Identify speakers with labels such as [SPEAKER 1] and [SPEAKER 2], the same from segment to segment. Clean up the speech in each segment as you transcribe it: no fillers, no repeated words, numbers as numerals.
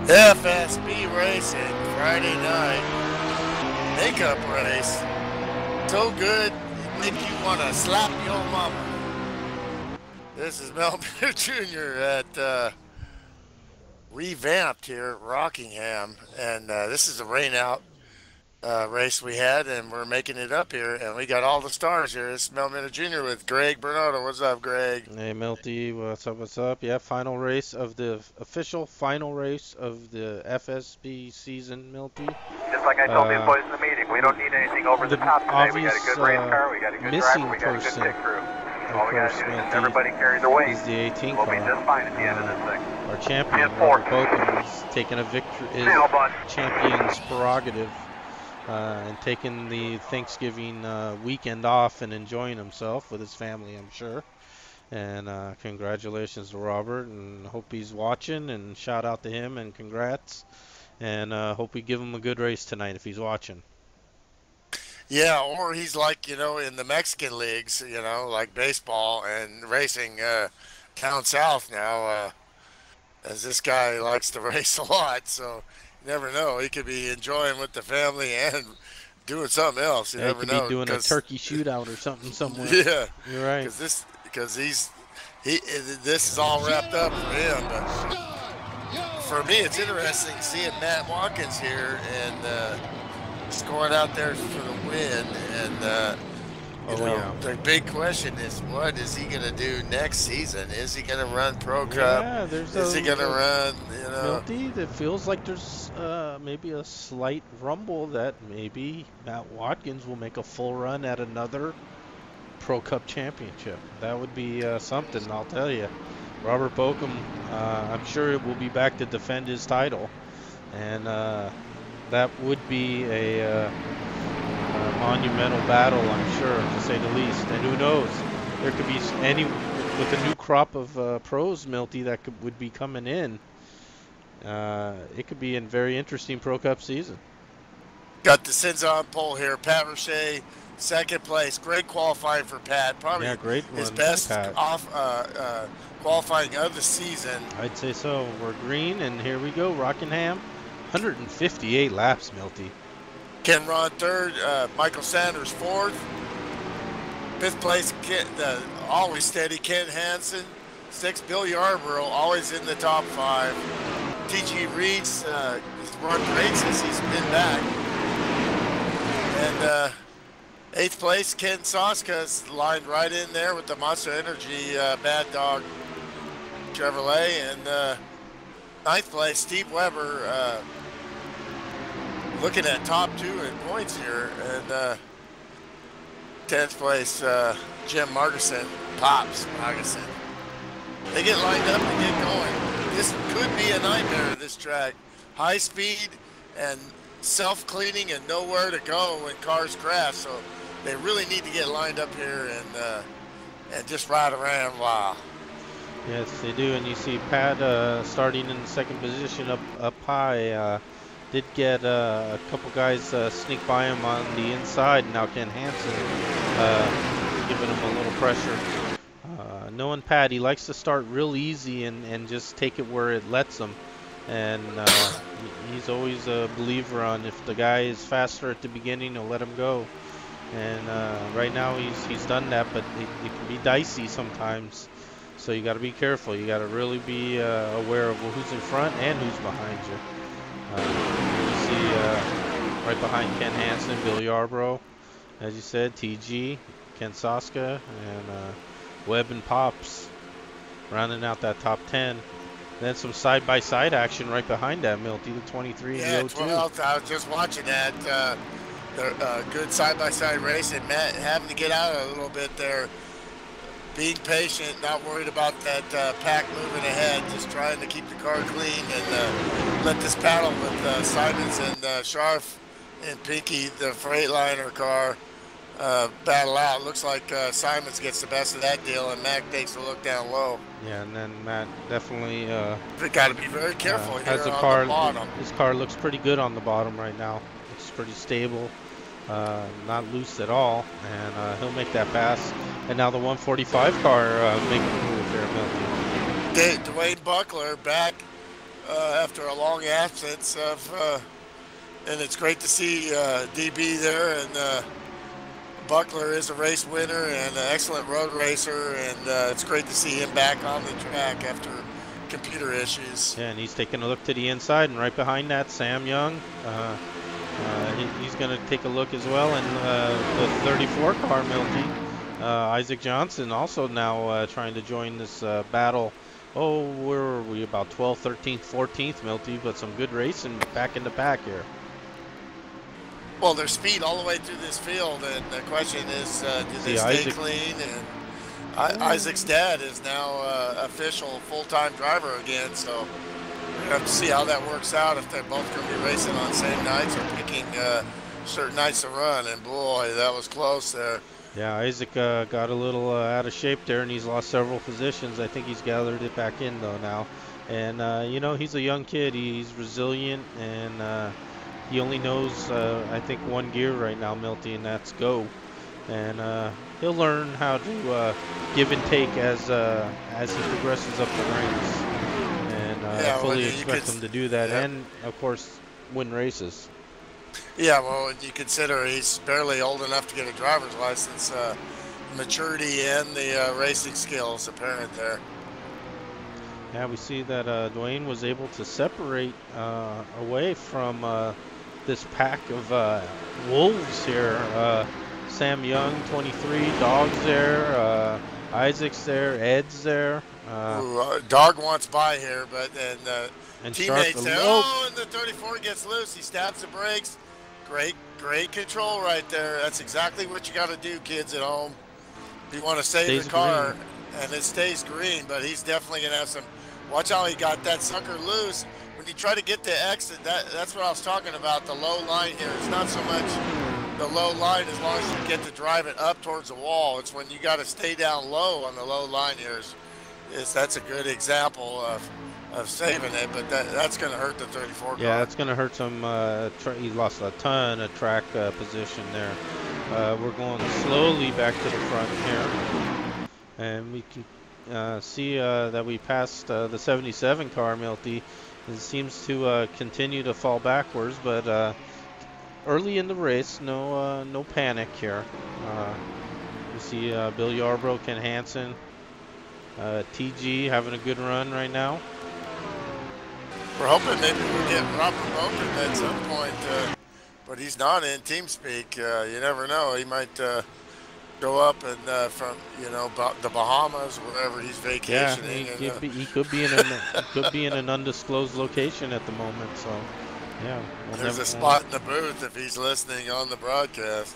[SPEAKER 1] FSB Racing Friday night makeup race. So good, it makes you want to slap your mama. This is Mel Jr. at Revamped here at Rockingham, and this is a rain out race we had, and we're making it up here, and we got all the stars here. This is Mel Jr. with Greg Bernardo. What's up, Greg?
[SPEAKER 2] Hey Milty, what's up, what's up? Yeah, final race of the official final race of the FSB season, Milty.
[SPEAKER 3] Just like I told these boys in the meeting, we don't need anything over the top today. We got a good race car, we got a good driver, we got a good pit crew. All we got to do is everybody carry their weight.
[SPEAKER 2] He's the 18
[SPEAKER 3] We'll
[SPEAKER 2] car.
[SPEAKER 3] be just fine at the end of this thing.
[SPEAKER 2] Our champion, Robert Bokum, is taking a victory, is champion's prerogative, and taking the Thanksgiving weekend off and enjoying himself with his family, I'm sure. And congratulations to Robert, and hope he's watching, and shout out to him and congrats, and hope we give him a good race tonight if he's watching.
[SPEAKER 1] Yeah, or he's like, in the Mexican leagues, like baseball and racing down south now, as this guy likes to race a lot, so you never know. He could be enjoying with the family and doing something else. You never know.
[SPEAKER 2] He could be doing a turkey shootout or something somewhere.
[SPEAKER 1] Yeah.
[SPEAKER 2] You're right.
[SPEAKER 1] Because this is all wrapped up for him. But for me, it's interesting seeing Matt Watkins here and he's going out there for the win. And the big question is, what is he going to do next season? Is he going to run Pro Cup?
[SPEAKER 2] Yeah,
[SPEAKER 1] is he going to run?
[SPEAKER 2] Milty, it feels like there's maybe a slight rumble that maybe Matt Watkins will make a full run at another Pro Cup championship. That would be something, I'll tell you. Robert Bokum, I'm sure will be back to defend his title, and that would be a monumental battle, I'm sure, to say the least. And who knows, there could be with a new crop of pros, Milty, that would be coming in. It could be a very interesting Pro Cup season.
[SPEAKER 1] Got the Cinzon pole here. Pat Roche, second place. Great qualifying for Pat. Probably
[SPEAKER 2] great
[SPEAKER 1] his best qualifying of the season.
[SPEAKER 2] I'd say so. We're green, and here we go. Rockingham, 158 laps, Milty.
[SPEAKER 1] Ken Ron third. Michael Sanders fourth. Fifth place, always steady, Ken Hansen. Sixth, Bill Yarborough, always in the top five. T.G. Reed's run great since he's been back. And eighth place, Ken Soska's lined right in there with the Monster Energy Bad Dog Chevrolet. And ninth place, Steve Weber, looking at top two in points here. And 10th place, Jim Margerson, Pops Margerson. They get lined up and get going. This could be a nightmare, this track. High speed and self-cleaning and nowhere to go when cars crash. So they really need to get lined up here and just ride around. Wow.
[SPEAKER 2] Yes, they do. And you see Pat starting in second position up high. Did get a couple guys sneak by him on the inside. Now Ken Hansen giving him a little pressure. Knowing Pat, he likes to start real easy and just take it where it lets him. And he's always a believer on if the guy is faster at the beginning, he'll let him go. And right now he's done that, but it can be dicey sometimes. So you got to be careful. You got to really be aware of who's in front and who's behind you. You see right behind Ken Hansen, Bill Yarborough, as you said, TG, Ken Soska, and Webb and Pops rounding out that top 10. Then some side-by-side action right behind that, Milty, the 23 and the 02.
[SPEAKER 1] I was just watching that. Good side-by-side race, and Matt having to get out a little bit there. Being patient, not worried about that pack moving ahead, just trying to keep the car clean and let this battle with Simons and Scharf and Pinky, the Freightliner car, battle out. Looks like Simons gets the best of that deal, and Mac takes a look down low.
[SPEAKER 2] Yeah, and then Matt definitely
[SPEAKER 1] got to be very careful here
[SPEAKER 2] the
[SPEAKER 1] on
[SPEAKER 2] car,
[SPEAKER 1] the bottom.
[SPEAKER 2] His car looks pretty good on the bottom right now. It's pretty stable, not loose at all, and he'll make that pass. And now the 145 car making a move there, Milton.
[SPEAKER 1] Dwayne Buckler back after a long absence and it's great to see DB there, and Buckler is a race winner and an excellent road racer, and it's great to see him back on the track after computer issues.
[SPEAKER 2] Yeah, and he's taking a look to the inside, and right behind that, Sam Young. He's going to take a look as well, and the 34 car, Milty. Isaac Johnson also now trying to join this battle. Oh, where were we? About 12th, 13th, 14th, Milty, but some good racing back in the pack here.
[SPEAKER 1] Well, their speed all the way through this field, and the question is, do they stay clean? And Isaac's dad is now official full-time driver again, so we have to see how that works out, if they're both going to be racing on same nights or picking certain nights to run. And boy, that was close there.
[SPEAKER 2] Yeah, Isaac got a little out of shape there, and he's lost several positions. I think he's gathered it back in though now. And you know, he's a young kid. He's resilient, and he only knows I think one gear right now, Milty, and that's go. And he'll learn how to give and take as he progresses up the ranks. And I fully expect him to do that, and of course win races.
[SPEAKER 1] Yeah, well, you consider he's barely old enough to get a driver's license. Maturity and the racing skills apparent there.
[SPEAKER 2] Yeah, we see that Dwayne was able to separate away from this pack of wolves here. Sam Young, 23, Dog's there, Isaac's there, Ed's there.
[SPEAKER 1] Dog wants by here, but
[SPEAKER 2] and
[SPEAKER 1] teammates there. Oh, and the 34 gets loose. He stabs the brakes. Great control right there. That's exactly what you got to do, kids at home. You want to save the car, and it stays green, but he's definitely going to have some. Watch how he got that sucker loose. When you try to get the exit, that's what I was talking about, the low line here. It's not so much the low line as long as you get to drive it up towards the wall. It's when you got to stay down low on the low line here. That's a good example of saving it, but that's going to hurt the 34 car.
[SPEAKER 2] Yeah, that's going to hurt some. He lost a ton of track position there. We're going slowly back to the front here, and we can see that we passed the 77 car, Milty. It seems to continue to fall backwards, but early in the race, no panic here. You see Bill Yarbrough, Ken Hansen, TG having a good run right now.
[SPEAKER 1] We're hoping maybe we'll get Robert Bowman at some point, but he's not in TeamSpeak. You never know. He might go up and from the Bahamas, wherever he's vacationing.
[SPEAKER 2] Yeah, he could be in an undisclosed location at the moment. So, yeah.
[SPEAKER 1] There's a spot in the booth if he's listening on the broadcast.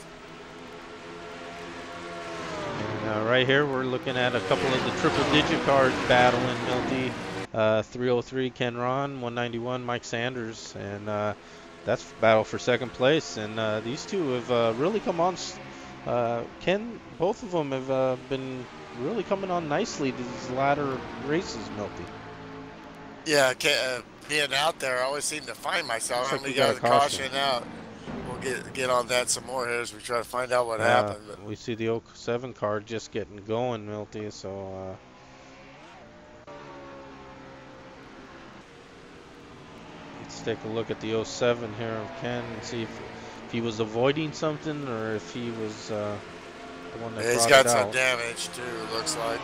[SPEAKER 2] And right here, we're looking at a couple of the triple-digit cars battling, Milty. 303 Ken Ron, 191 Mike Sanders, and that's battle for second place. And these two have really come on. Both of them have been really coming on nicely these latter races, Milty.
[SPEAKER 1] Yeah, being out there, I always seem to find myself.
[SPEAKER 2] Like
[SPEAKER 1] we got the caution out. We'll get on that some more here as we try to find out what happened. But
[SPEAKER 2] we see the 07 car just getting going, Milty. So. Let's take a look at the 07 here of Ken and see if he was avoiding something or if he was the one that brought it out.
[SPEAKER 1] He's got some damage too, looks like.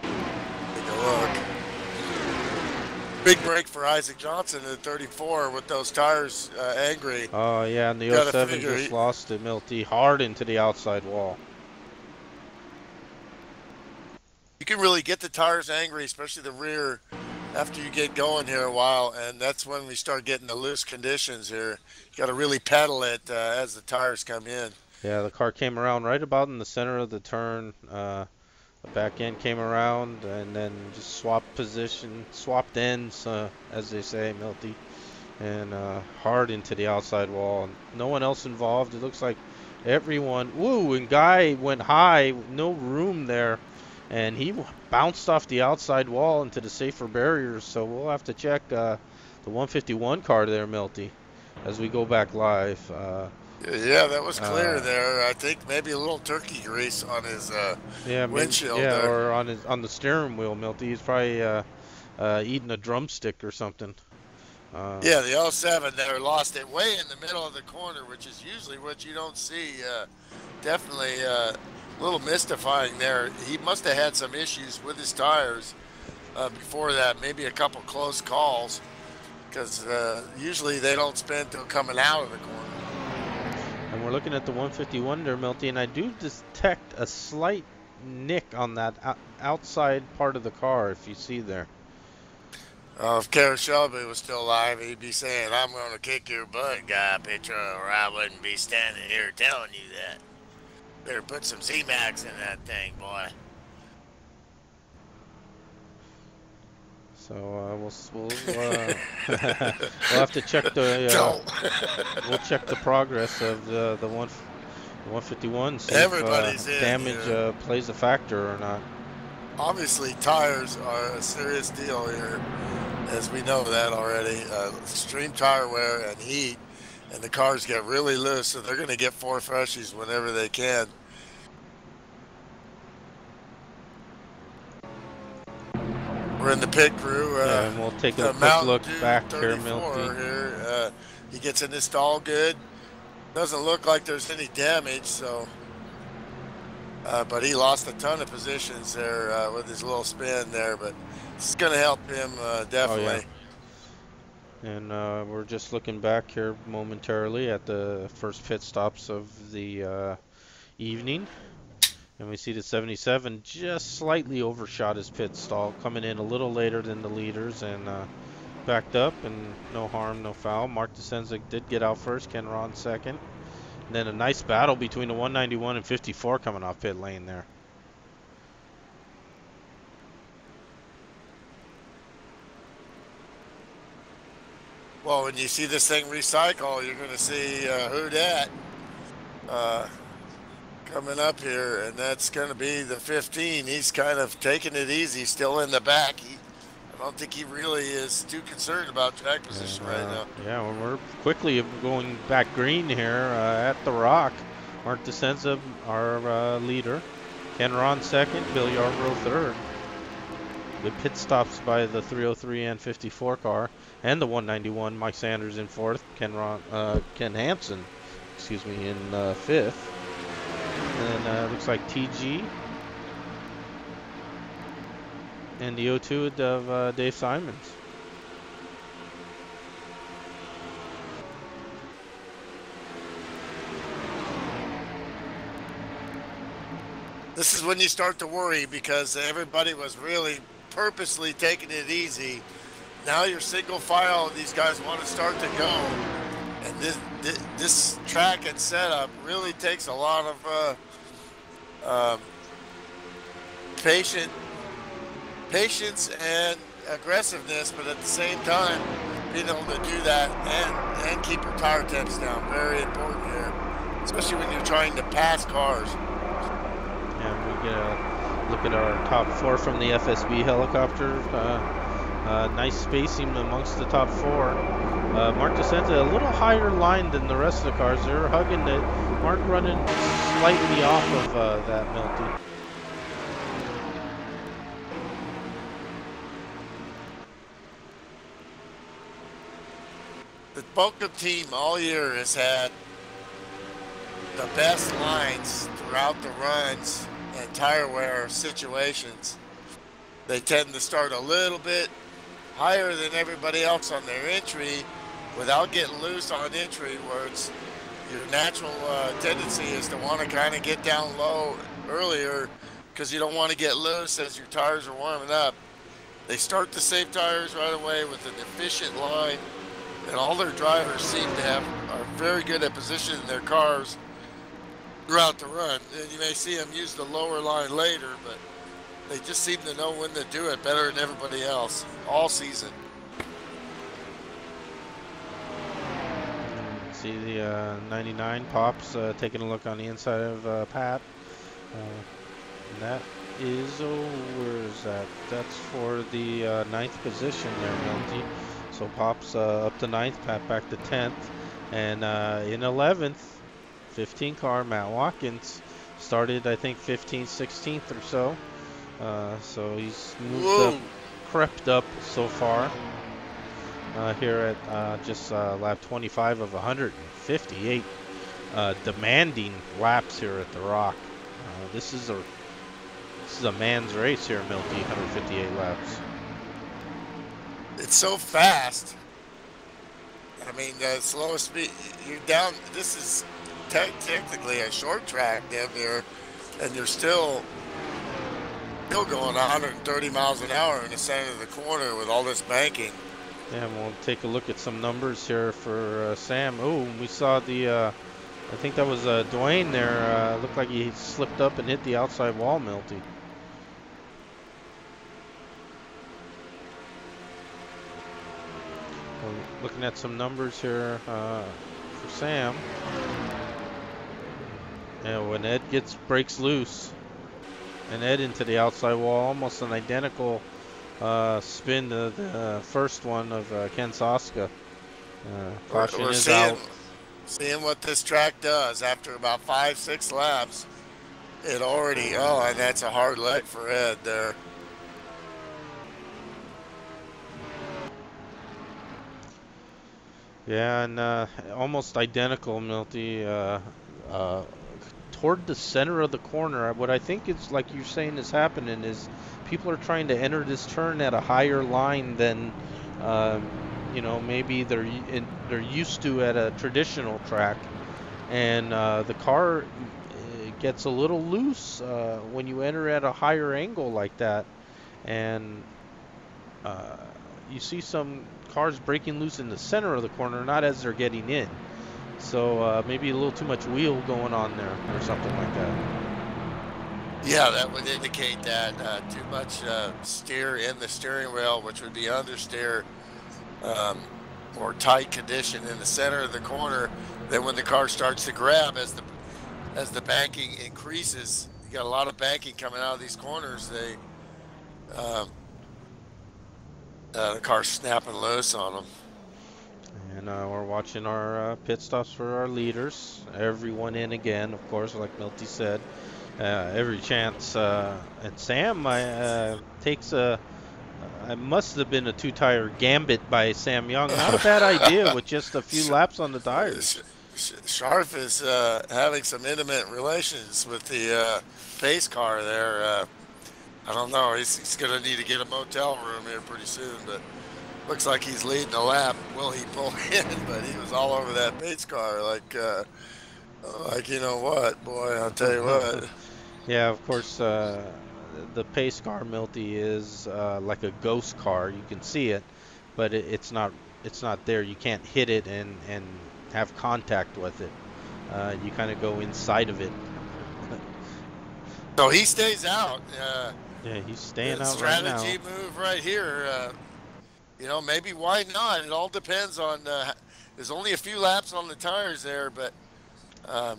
[SPEAKER 1] Take a look. Big break for Isaac Johnson at 34 with those tires angry.
[SPEAKER 2] Oh yeah, and the 07 just lost it, Milty, hard into the outside wall.
[SPEAKER 1] You can really get the tires angry, especially the rear, after you get going here a while, and that's when we start getting the loose conditions here. You got to really pedal it as the tires come in.
[SPEAKER 2] Yeah, the car came around right about in the center of the turn. The back end came around and then just swapped position, swapped ends, as they say, Milty, and hard into the outside wall. And no one else involved. It looks like everyone. Woo! And Guy went high, no room there. And he bounced off the outside wall into the safer barriers, so we'll have to check the 151 car there, Milty, as we go back live.
[SPEAKER 1] Yeah, that was clear there. I think maybe a little turkey grease on his windshield.
[SPEAKER 2] Yeah,
[SPEAKER 1] there.
[SPEAKER 2] or on the steering wheel, Milty. He's probably eating a drumstick or something.
[SPEAKER 1] Yeah, the 07 there lost it way in the middle of the corner, which is usually what you don't see. Definitely a little mystifying there. He must have had some issues with his tires before that, maybe a couple close calls, because usually they don't spin until coming out of the corner.
[SPEAKER 2] And we're looking at the 151 there, Milty, and I do detect a slight nick on that outside part of the car, if you see there.
[SPEAKER 1] If Kara Shelby was still alive, he'd be saying, "I'm going to kick your butt, Guy Petro, or I wouldn't be standing here telling you that. Better put some Z-Max in that thing, boy."
[SPEAKER 2] So we'll have to check the we'll check the progress of the 151. See
[SPEAKER 1] Everybody's
[SPEAKER 2] if damage plays a factor or not.
[SPEAKER 1] Obviously, tires are a serious deal here, as we know that already. Extreme tire wear and heat, and the cars get really loose, so they're going to get 4 freshies whenever they can. We're in the pit crew.
[SPEAKER 2] Yeah, and we'll take a quick look back here, Milty.
[SPEAKER 1] He gets in this stall good. Doesn't look like there's any damage, so. But he lost a ton of positions there with his little spin there, but it's going to help him definitely.
[SPEAKER 2] Oh, yeah. And we're just looking back here momentarily at the first pit stops of the evening. And we see the 77 just slightly overshot his pit stall, coming in a little later than the leaders, and backed up, and no harm, no foul. Mark DeSenza did get out first, Ken Ron second. And then a nice battle between the 191 and 54 coming off pit lane there.
[SPEAKER 1] Well, when you see this thing recycle, you're going to see who dat coming up here, and that's going to be the 15. He's kind of taking it easy, still in the back. I don't think he really is too concerned about track position right now.
[SPEAKER 2] Yeah, well, we're quickly going back green here at the Rock. Mark DeSenza, our leader. Ken Ron second, Bill Yarbrough third. Good pit stops by the 303 and 54 car, and the 191. Mike Sanders in fourth. Ken Hansen, excuse me, in fifth. And then looks like TG and the 02 of Dave Simons.
[SPEAKER 1] This is when you start to worry, because everybody was really purposely taking it easy. Now you're single file, these guys want to start to go. And this track and setup really takes a lot of patience and aggressiveness, but at the same time, being able to do that and keep your tire temps down, very important here, especially when you're trying to pass cars.
[SPEAKER 2] And we get a look at our top 4 from the FSB helicopter. Nice spacing amongst the top 4. Mark DeSenza a little higher line than the rest of the cars. They're hugging it. Mark running slightly off of that Milty.
[SPEAKER 1] The Boca team all year has had the best lines throughout the runs and tire wear situations. They tend to start a little bit higher than everybody else on their entry without getting loose on entry, where it's your natural tendency is to want to kind of get down low earlier because you don't want to get loose as your tires are warming up. They start to save tires right away with an efficient line, and all their drivers seem to are very good at positioning their cars throughout the run. And you may see them use the lower line later, but they just seem to know when to do it better than everybody else all season.
[SPEAKER 2] See the 99 Pops taking a look on the inside of Pat. And that is, where is that? That's for the 9th position there, Milty. So Pops up to 9th, Pat back to 10th. And in 11th, 15 car, Matt Watkins started, I think, 15th, 16th or so. So he's moved up crept up so far here at just lap 25 of 158 demanding laps here at the Rock. This is a man's race here, Milty. 158 laps.
[SPEAKER 1] It's so fast. I mean, the slowest speed, you're down. This is technically a short track down there, and you're still going 130 miles an hour in the center of the corner with all this banking.
[SPEAKER 2] Yeah, we'll take a look at some numbers here for Sam. Oh, we saw the, I think that was Dwayne there. Looked like he slipped up and hit the outside wall, Milty. We're looking at some numbers here for Sam. And when Ed breaks loose, and Ed into the outside wall, almost an identical spin to the first one of Ken Soska. Caution is out.
[SPEAKER 1] Seeing what this track does after about 5-6 laps, it already, and that's a hard leg for Ed there.
[SPEAKER 2] Yeah, and almost identical, Milty. Toward the center of the corner, what I think is, like you're saying, is happening is people are trying to enter this turn at a higher line than you know, maybe they're used to at a traditional track, and the car gets a little loose when you enter at a higher angle like that, and you see some cars breaking loose in the center of the corner, not as they're getting in. So maybe a little too much wheel going on there or something like that.
[SPEAKER 1] Yeah, that would indicate that too much steer in the steering wheel, which would be understeer or tight condition in the center of the corner. Then when the car starts to grab, as the banking increases, you got a lot of banking coming out of these corners. The car's snapping loose on them.
[SPEAKER 2] And we're watching our pit stops for our leaders. Everyone in again, of course, like Milty said. Every chance. And Sam takes a... it must have been a two-tire gambit by Sam Young. Not a bad idea with just a few laps on the tires.
[SPEAKER 1] Scharf is having some intimate relations with the pace car there. I don't know. He's going to need to get a motel room here pretty soon, but looks like he's leading the lap. Will he pull in? But he was all over that pace car, like you know what, boy, I'll tell you what.
[SPEAKER 2] Yeah, of course, the pace car, Milty, is like a ghost car. You can see it, but it's not there. You can't hit it and have contact with it. You kind of go inside of it.
[SPEAKER 1] So he stays out.
[SPEAKER 2] Yeah, he's staying out right now.
[SPEAKER 1] Strategy move right here. You know, maybe why not? It all depends on. There's only a few laps on the tires there, but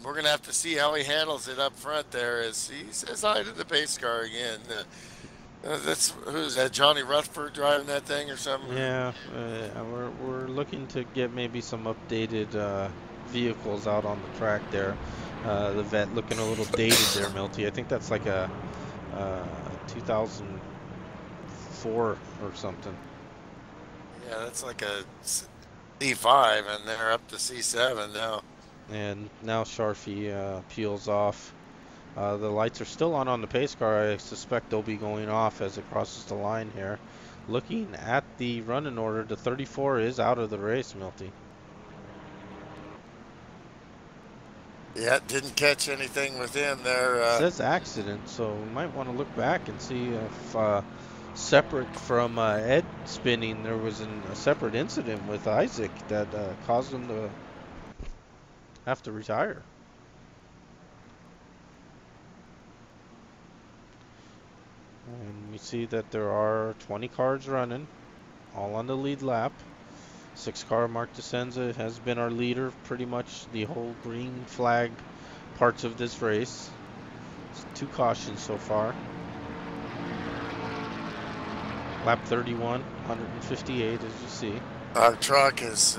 [SPEAKER 1] we're gonna have to see how he handles it up front there. As he says hi to the pace car again. Who's that? Johnny Rutherford driving that thing or something?
[SPEAKER 2] Yeah, we're looking to get maybe some updated vehicles out on the track there. The vet looking a little dated there, Milty. I think that's like a 2004 or something.
[SPEAKER 1] Yeah, that's like a C5, and they're up to C7 now.
[SPEAKER 2] And now Sharfie peels off. The lights are still on the pace car. I suspect they'll be going off as it crosses the line here. Looking at the running order, the 34 is out of the race, Milty.
[SPEAKER 1] Yeah, didn't catch anything with him there.
[SPEAKER 2] It says accident, so we might want to look back and see if separate from Ed spinning, there was a separate incident with Isaac that caused him to have to retire. And we see that there are 20 cars running, all on the lead lap. 6-car Mark DeSenza has been our leader pretty much the whole green flag parts of this race. It's 2 cautions so far. Lap 31, 158 as you see.
[SPEAKER 1] Our truck is,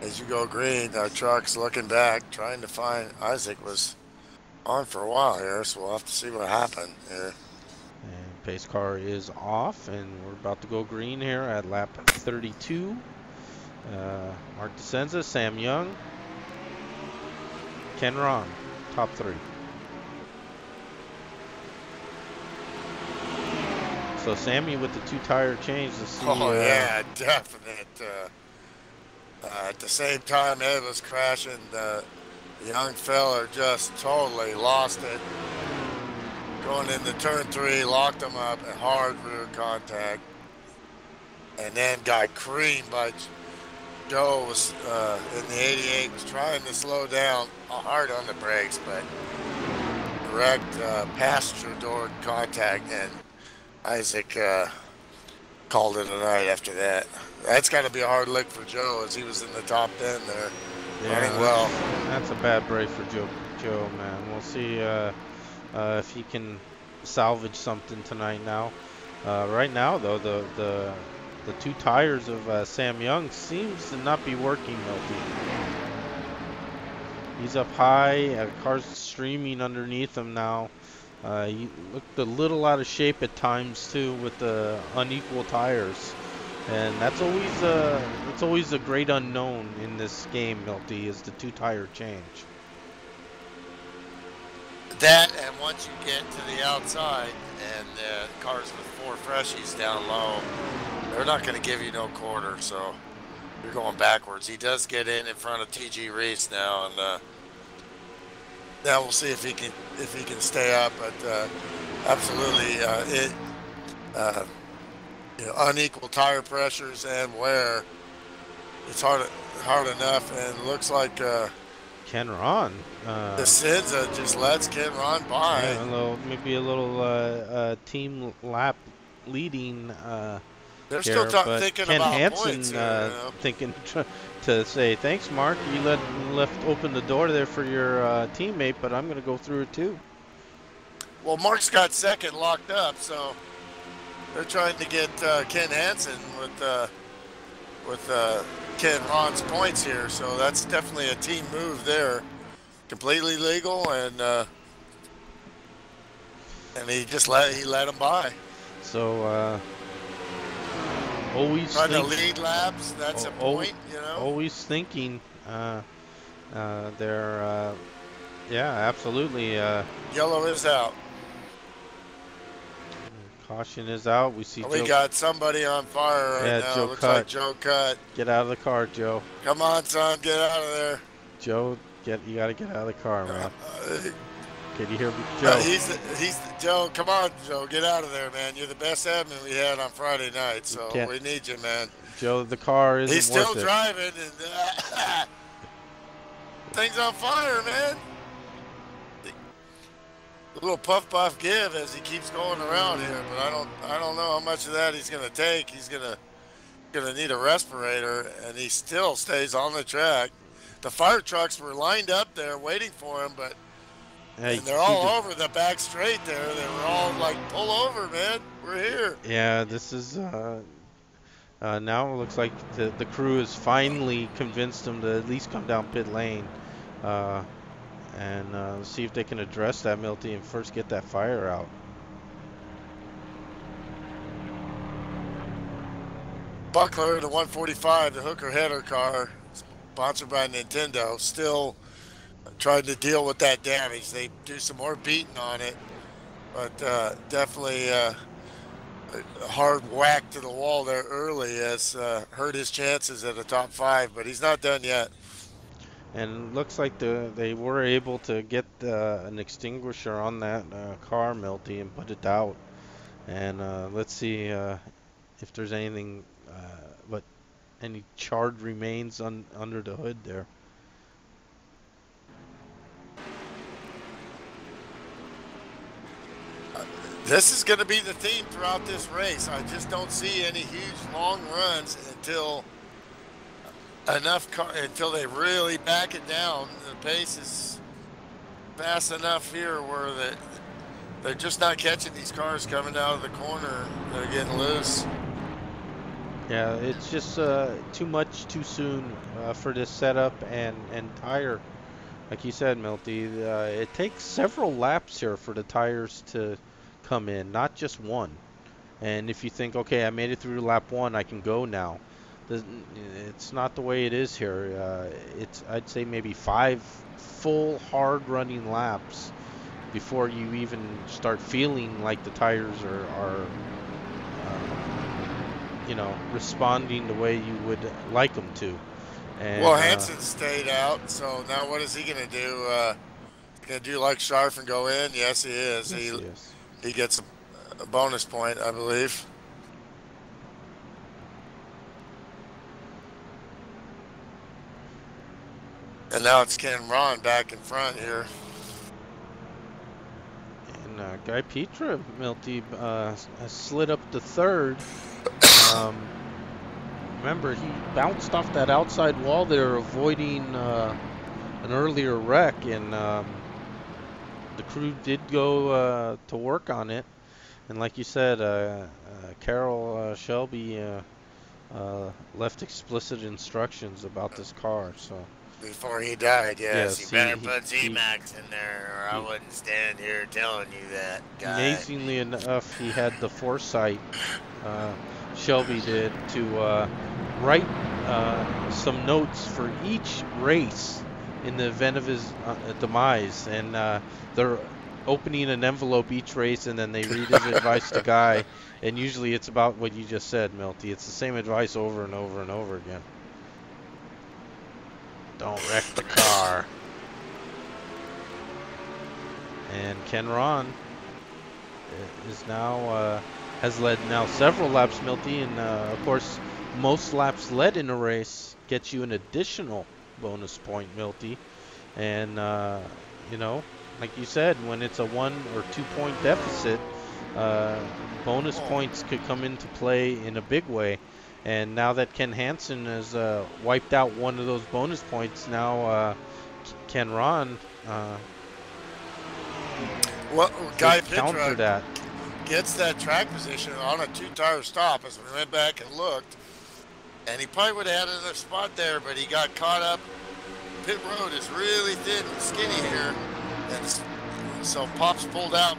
[SPEAKER 1] as you go green, our truck's looking back, trying to find. Isaac was on for a while here, so we'll have to see what happened here.
[SPEAKER 2] And Pace car is off, and we're about to go green here at lap 32. Mark DeSenza, Sam Young, Ken Ron, top 3. So Sammy with the 2-tire change. Let's see.
[SPEAKER 1] Oh yeah, definite. At the same time, Ed was crashing. The young fella just totally lost it. Going into turn 3, locked him up at hard rear contact, and then got creamed by Joe. Was in the 88, was trying to slow down hard on the brakes, but direct passenger door contact, and Isaac called it a night after that. That's got to be a hard lick for Joe, as he was in the top 10 there, running well.
[SPEAKER 2] That's a bad break for Joe, man. We'll see if he can salvage something tonight now. Right now, though, the 2 tires of Sam Young seems to not be working, Milty. He's up high, car's streaming underneath him now. He looked a little out of shape at times too with the unequal tires, and that's always a great unknown in this game, Milty, is the 2-tire change.
[SPEAKER 1] That, and once you get to the outside and cars with 4 freshies down low, they're not going to give you no quarter, so you're going backwards. He does get in front of TG Reese now, and now we'll see if he can stay up. But absolutely, unequal tire pressures and wear. It's hard enough, and looks like
[SPEAKER 2] Ken Ron.
[SPEAKER 1] DeSenza just lets Ken Ron by.
[SPEAKER 2] Yeah, maybe a little team lap leading.
[SPEAKER 1] They're
[SPEAKER 2] here,
[SPEAKER 1] still
[SPEAKER 2] but
[SPEAKER 1] thinking
[SPEAKER 2] Ken
[SPEAKER 1] about
[SPEAKER 2] Hansen,
[SPEAKER 1] points here,
[SPEAKER 2] thinking to say, thanks, Mark. You left open the door there for your teammate, but I'm going to go through it too.
[SPEAKER 1] Well, Mark's got second locked up, so they're trying to get Ken Hansen with Ken Ron's points here. So that's definitely a team move there, completely legal, and he just let him by.
[SPEAKER 2] So. Always
[SPEAKER 1] trying to lead laps. That's a point,
[SPEAKER 2] Always thinking. They're, yeah, absolutely.
[SPEAKER 1] Yellow is out.
[SPEAKER 2] Caution is out. We see.
[SPEAKER 1] We got somebody on fire right now.
[SPEAKER 2] Joe
[SPEAKER 1] Looks
[SPEAKER 2] Cut.
[SPEAKER 1] like Joe Cut.
[SPEAKER 2] Get out of the car, Joe.
[SPEAKER 1] Come on, son, get out of there.
[SPEAKER 2] Joe, you got to get out of the car, man. Can you hear me, Joe?
[SPEAKER 1] He's Joe. Come on, Joe, get out of there, man. You're the best admin we had on Friday night, so we need you, man.
[SPEAKER 2] Joe, the car isn't
[SPEAKER 1] He's still
[SPEAKER 2] worth it.
[SPEAKER 1] driving, and thing's on fire, man. A little puff give as he keeps going around here, but I don't know how much of that he's gonna take. He's gonna need a respirator, and he still stays on the track. The fire trucks were lined up there waiting for him, but.
[SPEAKER 2] Hey,
[SPEAKER 1] and they're all over the back straight there. They were all like, pull over, man. We're here.
[SPEAKER 2] Yeah, this is, now it looks like the crew has finally convinced them to at least come down pit lane. And see if they can address that, Milty, and first get that fire out.
[SPEAKER 1] Buckler, the 145, the hooker header car, sponsored by Nintendo, still tried to deal with that damage. They do some more beating on it, but definitely a hard whack to the wall there early has hurt his chances at a top 5, but he's not done yet.
[SPEAKER 2] And it looks like they were able to get an extinguisher on that car, Milty, and put it out. And let's see if there's anything, any charred remains under the hood there.
[SPEAKER 1] This is going to be the theme throughout this race. I just don't see any huge long runs until until they really back it down. The pace is fast enough here where they're just not catching these cars coming out of the corner. They're getting loose.
[SPEAKER 2] Yeah, it's just too much too soon for this setup and tire. Like you said, Milty, it takes several laps here for the tires to come in, not just one. And if you think, okay, I made it through lap 1, I can go now. It's not the way it is here. It's, I'd say, maybe 5 full hard running laps before you even start feeling like the tires are you know, responding the way you would like them to. And,
[SPEAKER 1] well, Hansen stayed out, so now what is he going to do? Going to do like Scharf and go in? Yes, he is.
[SPEAKER 2] yes,
[SPEAKER 1] He gets a bonus point, I believe. And now it's Ken Ron back in front here.
[SPEAKER 2] And Guy Petra, Milty, has slid up to 3rd. Remember, he bounced off that outside wall there, avoiding an earlier wreck, and the crew did go to work on it. And like you said, Carol Shelby left explicit instructions about this car. So
[SPEAKER 1] before he died, yes,
[SPEAKER 2] yes,
[SPEAKER 1] you better put Z-Max in there, or I wouldn't stand here telling you that. Guy.
[SPEAKER 2] Amazingly enough, he had the foresight, Shelby did, to write some notes for each race in the event of his demise, and they're opening an envelope each race, and then they read his advice to Guy, and usually it's about what you just said, Milty. It's the same advice over and over and over again. Don't wreck the car. And Ken Ron is now has led now several laps, Milty, and of course most laps led in a race gets you an additional bonus point, Milty. And you know, like you said, when it's a 1 or 2 point deficit, bonus points could come into play in a big way. And now that Ken Hansen has wiped out one of those bonus points, now Ken Ron
[SPEAKER 1] Guy
[SPEAKER 2] counter that.
[SPEAKER 1] Gets that track position on a 2-tire stop as we went back and looked. And he probably would have had another spot there, but he got caught up. Pit road is really thin and skinny here. And so Pops pulled out,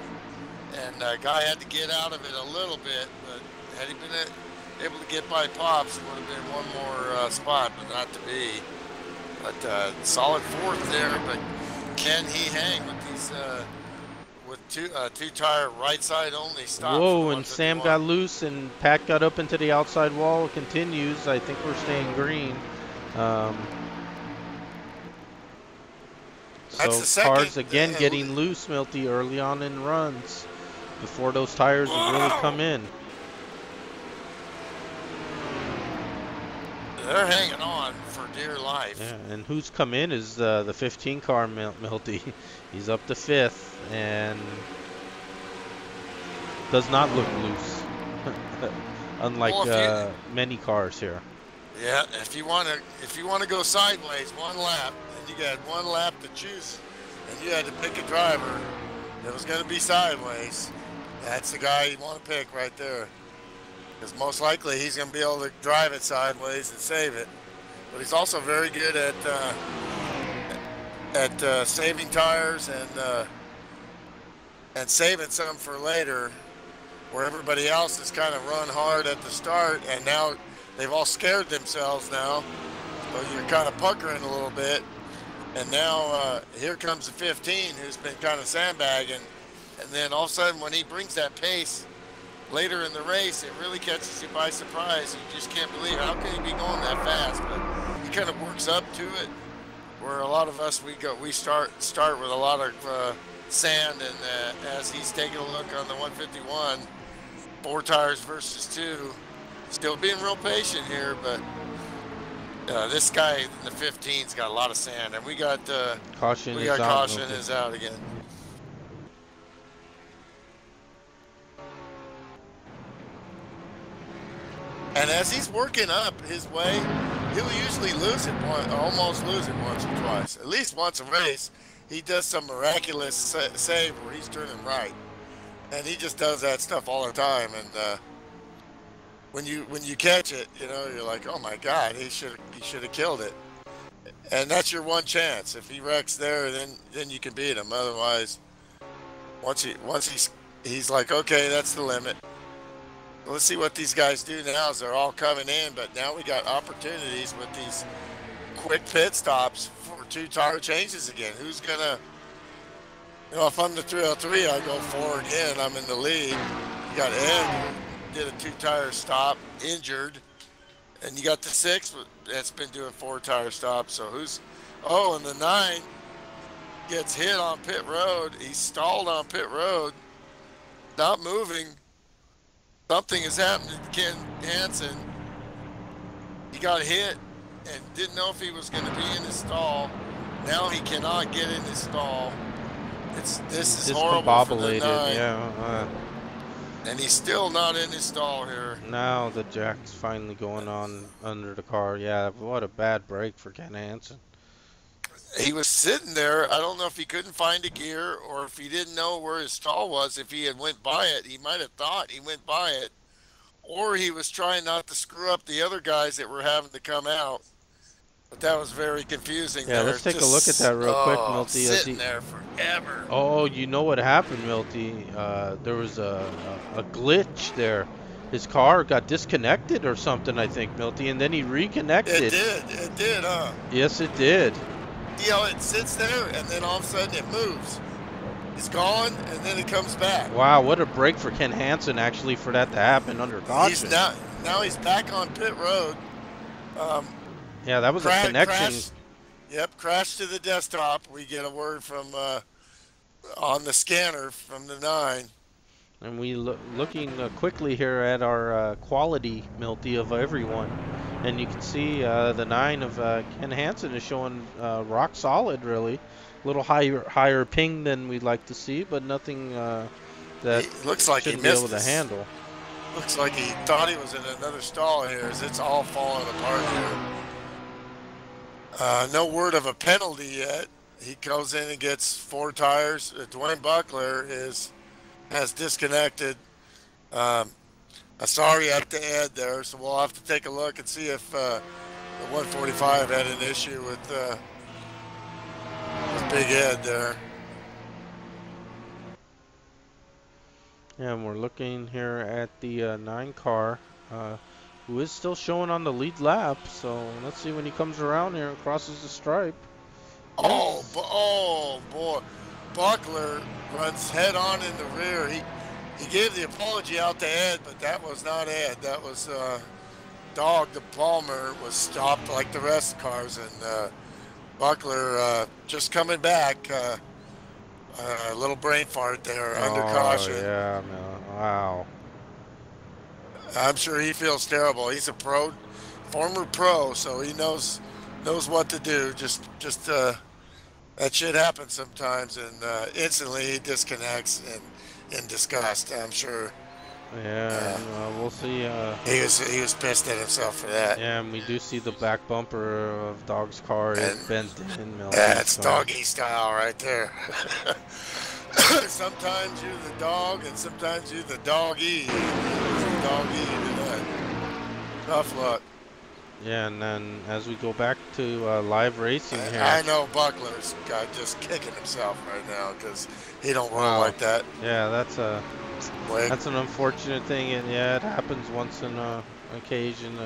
[SPEAKER 1] and Guy had to get out of it a little bit. But had he been able to get by Pops, it would have been one more spot, but not to be. But solid 4th there. But can he hang with these with two-tire right side only stop?
[SPEAKER 2] Whoa, and Sam got loose, and Pat got up into the outside wall. It continues. I think we're staying green. So cars again getting loose, Milty, early on in runs before those tires would really come in.
[SPEAKER 1] They're hanging on for dear life.
[SPEAKER 2] Yeah, and who's come in is the 15 car, Milty. He's up to 5th and does not look loose, unlike many cars here.
[SPEAKER 1] Yeah, if you want to go sideways 1 lap, and you got 1 lap to choose, and you had to pick a driver that was going to be sideways, that's the guy you want to pick right there. Because most likely he's going to be able to drive it sideways and save it. But he's also very good at saving tires and saving some for later, where everybody else has kind of run hard at the start, and now they've all scared themselves now. So you're kind of puckering a little bit. And now here comes the 15, who's been kind of sandbagging. And then all of a sudden, when he brings that pace later in the race, it really catches you by surprise. You just can't believe how can he be going that fast. But he kind of works up to it, where a lot of us we start with a lot of sand, and as he's taking a look on the 151, 4 tires versus 2, still being real patient here. But this guy in the 15's got a lot of sand, and we got caution. Caution is out again. And as he's working up his way, he'll usually almost lose it once or twice. At least once a race, he does some miraculous save where he's turning right, and he just does that stuff all the time. And when you catch it, you know, you're like, oh my God, he should have killed it. And that's your one chance. If he wrecks there, then you can beat him. Otherwise, once he he's like, okay, that's the limit. Let's see what these guys do now as they're all coming in. But now we got opportunities with these quick pit stops for 2 tire changes again. Who's gonna, you know, if I'm the 303, I go 4 again. I'm in the lead. You got Ed, who did a 2 tire stop, injured, and you got the 6 that's been doing 4 tire stops. So who's? Oh, and the 9 gets hit on pit road. He's stalled on pit road, not moving. Something is happening to Ken Hansen. He got hit and didn't know if he was going to be in his stall. Now he cannot get in his stall. This is horrible for the 9.
[SPEAKER 2] Yeah.
[SPEAKER 1] And he's still not in his stall here.
[SPEAKER 2] Now the jack's finally going on under the car. Yeah, what a bad break for Ken Hansen.
[SPEAKER 1] He was sitting there. I don't know if he couldn't find a gear or if he didn't know where his stall was. If he had went by it, he might have thought he went by it. Or he was trying not to screw up the other guys that were having to come out. But that was very confusing.
[SPEAKER 2] Yeah, let's take a look at that real quick, Milty.
[SPEAKER 1] Sitting there forever.
[SPEAKER 2] Oh, you know what happened, Milty? There was a glitch there. His car got disconnected or something, I think, Milty, and then he reconnected.
[SPEAKER 1] It did, huh?
[SPEAKER 2] Yes, it did.
[SPEAKER 1] You know, it sits there, and then all of a sudden it moves. It's gone, and then it comes back.
[SPEAKER 2] Wow, what a break for Ken Hansen, actually, for that to happen under caution.
[SPEAKER 1] Now he's back on pit road.
[SPEAKER 2] Yeah, that was a connection.
[SPEAKER 1] Crash to the desktop. We get a word from on the scanner from the 9.
[SPEAKER 2] And we looking quickly here at our quality, Milty, of everyone. And you can see the 9 of Ken Hansen is showing rock solid, really. A little higher ping than we'd like to see, but nothing that
[SPEAKER 1] looks like
[SPEAKER 2] shouldn't
[SPEAKER 1] he missed
[SPEAKER 2] be able to handle.
[SPEAKER 1] Looks like he thought he was in another stall here, as it's all falling apart here. No word of a penalty yet. He goes in and gets 4 tires. Dwayne Buckler has disconnected. Sorry at the Ed there, so we'll have to take a look and see if the 145 had an issue with Big Ed there.
[SPEAKER 2] Yeah, and we're looking here at the 9 car, who is still showing on the lead lap. So let's see when he comes around here and crosses the stripe.
[SPEAKER 1] Yes. Oh boy, Buckler runs head on in the rear. He gave the apology out to Ed, but that was not Ed. That was Dog. The Palmer was stopped like the rest of the cars, and Buckler just coming back. A little brain fart there, under caution.
[SPEAKER 2] Yeah, man. Wow.
[SPEAKER 1] I'm sure he feels terrible. He's a former pro, so he knows what to do. Just that shit happens sometimes, and instantly he disconnects and in disgust, I'm sure.
[SPEAKER 2] Yeah, we'll see.
[SPEAKER 1] He was pissed at himself for that.
[SPEAKER 2] Yeah, and we do see the back bumper of Dog's car is bent in.
[SPEAKER 1] That's doggy style right there. Sometimes you're the dog, and sometimes you're the doggy. Tough luck.
[SPEAKER 2] Yeah, and then as we go back to live racing here.
[SPEAKER 1] I know Buckler's got just kicking himself right now because he don't roll like that.
[SPEAKER 2] Yeah, that's an unfortunate thing, and yeah, it happens once in a occasion.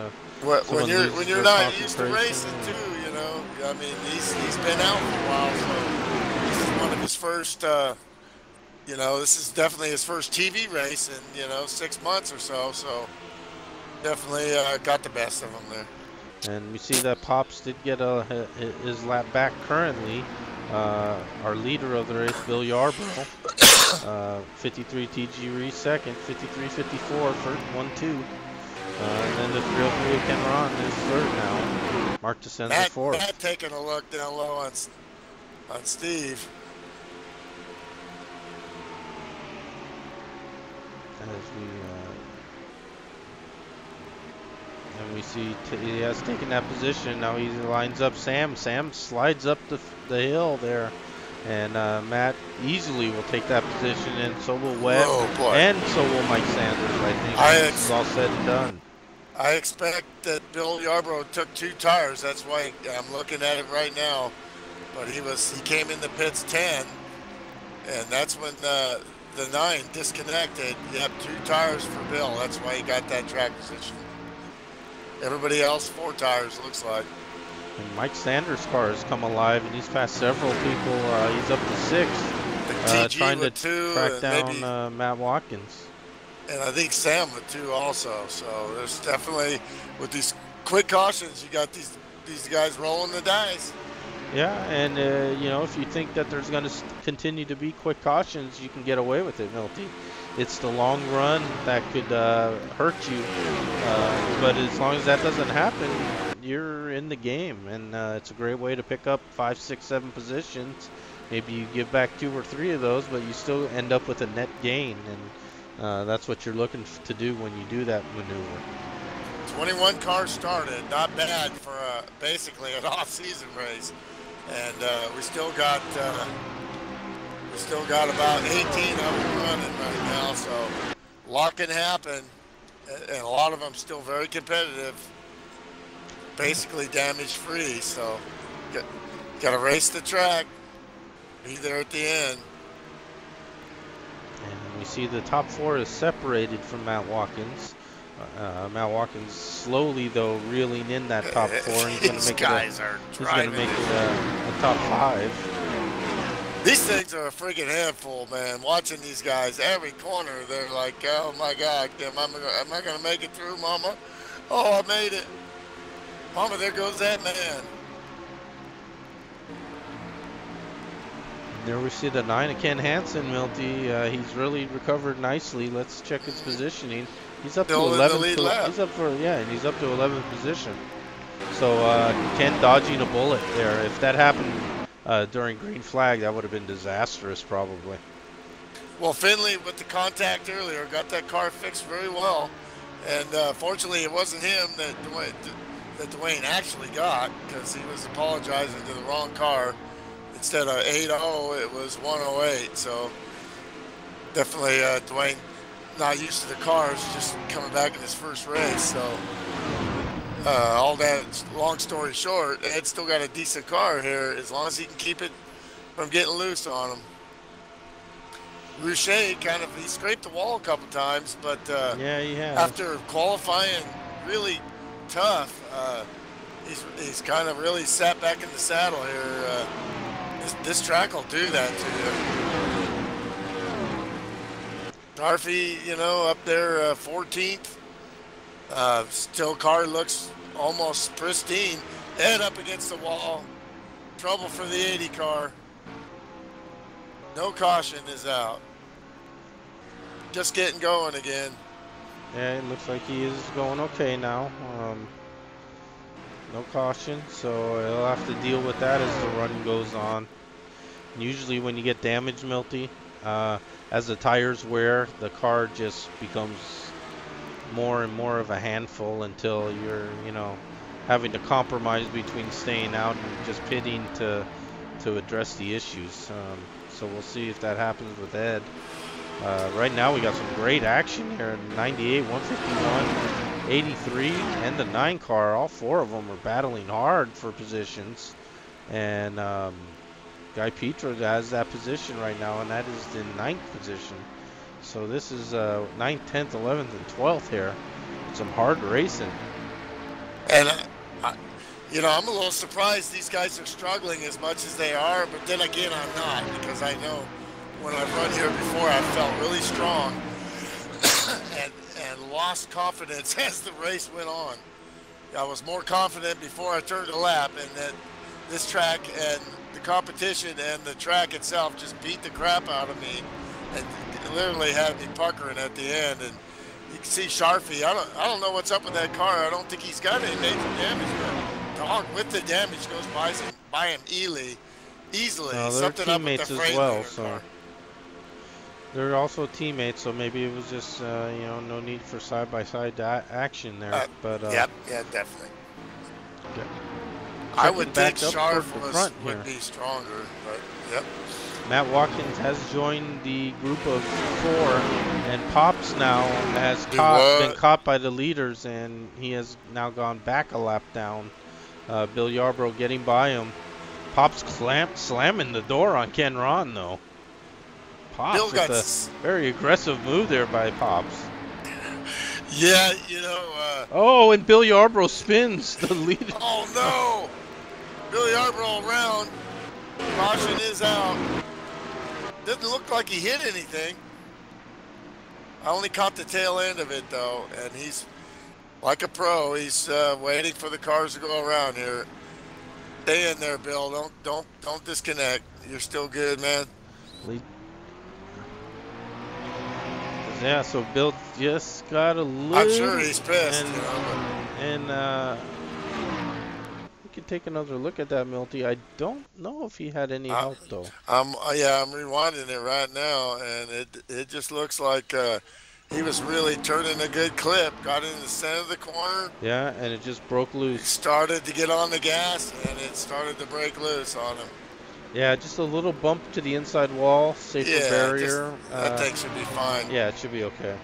[SPEAKER 1] When you're not used to racing too, you know. I mean, he's been out for a while, so this is one of his first. You know, this is definitely his first TV race in 6 months or so. So definitely got the best of him there.
[SPEAKER 2] And we see that Pops did get his lap back currently. Our leader of the race, Bill Yarbrough, 53 TG Reese second, 53-54 first, 1-2. And then the 303 Ken Ron is third now. Mark DeSenza fourth.
[SPEAKER 1] Matt taking a look down low on Steve.
[SPEAKER 2] And we see he has taken that position. Now he lines up Sam. Sam slides up the hill there. And Matt easily will take that position, and so will Webb. And so will Mike Sanders, I think. It's all said and done.
[SPEAKER 1] I expect that Bill Yarbrough took 2 tires. That's why I'm looking at it right now. But he came in the pits 10. And that's when the 9 disconnected. Yep, 2 tires for Bill. That's why he got that track position. Everybody else 4 tires, looks like.
[SPEAKER 2] And Mike Sanders' car has come alive, and he's passed several people. He's up to 6th, trying to track down Matt Watkins.
[SPEAKER 1] And I think Sam with 2 also. So there's definitely, with these quick cautions, you got these guys rolling the dice.
[SPEAKER 2] Yeah, and you know, if you think that there's going to continue to be quick cautions, you can get away with it, Milty. It's the long run that could hurt you, but as long as that doesn't happen, you're in the game, and it's a great way to pick up 5, 6, 7 positions. Maybe you give back 2 or 3 of those, but you still end up with a net gain, and that's what you're looking to do when you do that maneuver.
[SPEAKER 1] 21 cars started, not bad for basically an off-season race, and we still got about 18 of them running right now. So a lot can happen, and a lot of them still very competitive, basically damage-free. So got to race the track, be there at the end.
[SPEAKER 2] And we see the top 4 is separated from Matt Watkins. Matt Watkins slowly though reeling in that top 4, and he's going to make it a top 5.
[SPEAKER 1] These things are a friggin' handful, man. Watching these guys every corner, they're like, oh my God, am I going to make it through, Mama? Oh, I made it, Mama. There goes that man.
[SPEAKER 2] There we see the 9 of Ken Hansen, Milty. He's really recovered nicely. Let's check his positioning. He's up to 11th. He's up to 11th position. So Ken dodging a bullet there. If that happened during green flag, that would have been disastrous, probably.
[SPEAKER 1] Well, Finley with the contact earlier got that car fixed very well, and fortunately it wasn't him that Dwayne actually got, because he was apologizing to the wrong car. Instead of 8-0, it was 108. So definitely Dwayne not used to the cars, just coming back in his first race. So all that, long story short, Ed's still got a decent car here as long as he can keep it from getting loose on him. Rouchet he scraped the wall a couple times, but
[SPEAKER 2] yeah, he has.
[SPEAKER 1] After qualifying really tough, he's kind of really sat back in the saddle here. This track will do that to you. Darby, you know, up there 14th. Still car looks almost pristine. Ed up against the wall. Trouble for the 80 car. No caution is out. Just getting going again.
[SPEAKER 2] Yeah, it looks like he is going okay now. No caution, so he'll have to deal with that as the run goes on. Usually when you get damage, Milty, as the tires wear, the car just becomes more and more of a handful until you're, you know, having to compromise between staying out and just pitting to address the issues. So we'll see if that happens with Ed. Right now we got some great action here. 98, 151, 83, and the 9 car. All 4 of them are battling hard for positions. And Guy Petra has that position right now, and that is the 9th position. So this is 9th, 10th, 11th, and 12th here. Some hard racing.
[SPEAKER 1] And you know, I'm a little surprised these guys are struggling as much as they are, but then again, I'm not, because I know when I've run here before, I felt really strong and lost confidence as the race went on. I was more confident before I turned a lap, and that this track and the competition and the track itself just beat the crap out of me and literally had me puckering at the end. And you can see Sharfie. I don't know what's up with that car. I don't think he's got any major damage, but dog with the damage goes by him easily.
[SPEAKER 2] No, they're teammates as well, so they're also teammates. So maybe it was just you know, no need for side-by-side action there. But
[SPEAKER 1] yeah, definitely.
[SPEAKER 2] Okay.
[SPEAKER 1] I would think Sharp would be stronger, but yep.
[SPEAKER 2] Matt Watkins has joined the group of 4, and Pops now has been caught by the leaders, and he has now gone back a lap down. Bill Yarbrough getting by him. Pops slamming the door on Ken Ron, though. Pops
[SPEAKER 1] Bill
[SPEAKER 2] with
[SPEAKER 1] got
[SPEAKER 2] a very aggressive move there by Pops.
[SPEAKER 1] Yeah, you know.
[SPEAKER 2] Oh, and Bill Yarbrough spins the lead.
[SPEAKER 1] Oh no! Bill Yarbrough around. Caution is out. Didn't look like he hit anything. I only caught the tail end of it though, and he's like a pro. He's waiting for the cars to go around here. Stay in there, Bill. Don't disconnect. You're still good, man.
[SPEAKER 2] Yeah, so Bill just got a little.
[SPEAKER 1] I'm sure he's pissed.
[SPEAKER 2] And we can take another look at that, Milty. I don't know if he had any help though.
[SPEAKER 1] I'm rewinding it right now, and it just looks like he was really turning a good clip. Got in the center of the corner.
[SPEAKER 2] Yeah, and it just broke loose.
[SPEAKER 1] Started to get on the gas, and it started to break loose on him.
[SPEAKER 2] Yeah, just a little bump to the inside wall, safer barrier.
[SPEAKER 1] That thing should be fine.
[SPEAKER 2] Yeah, it should be okay.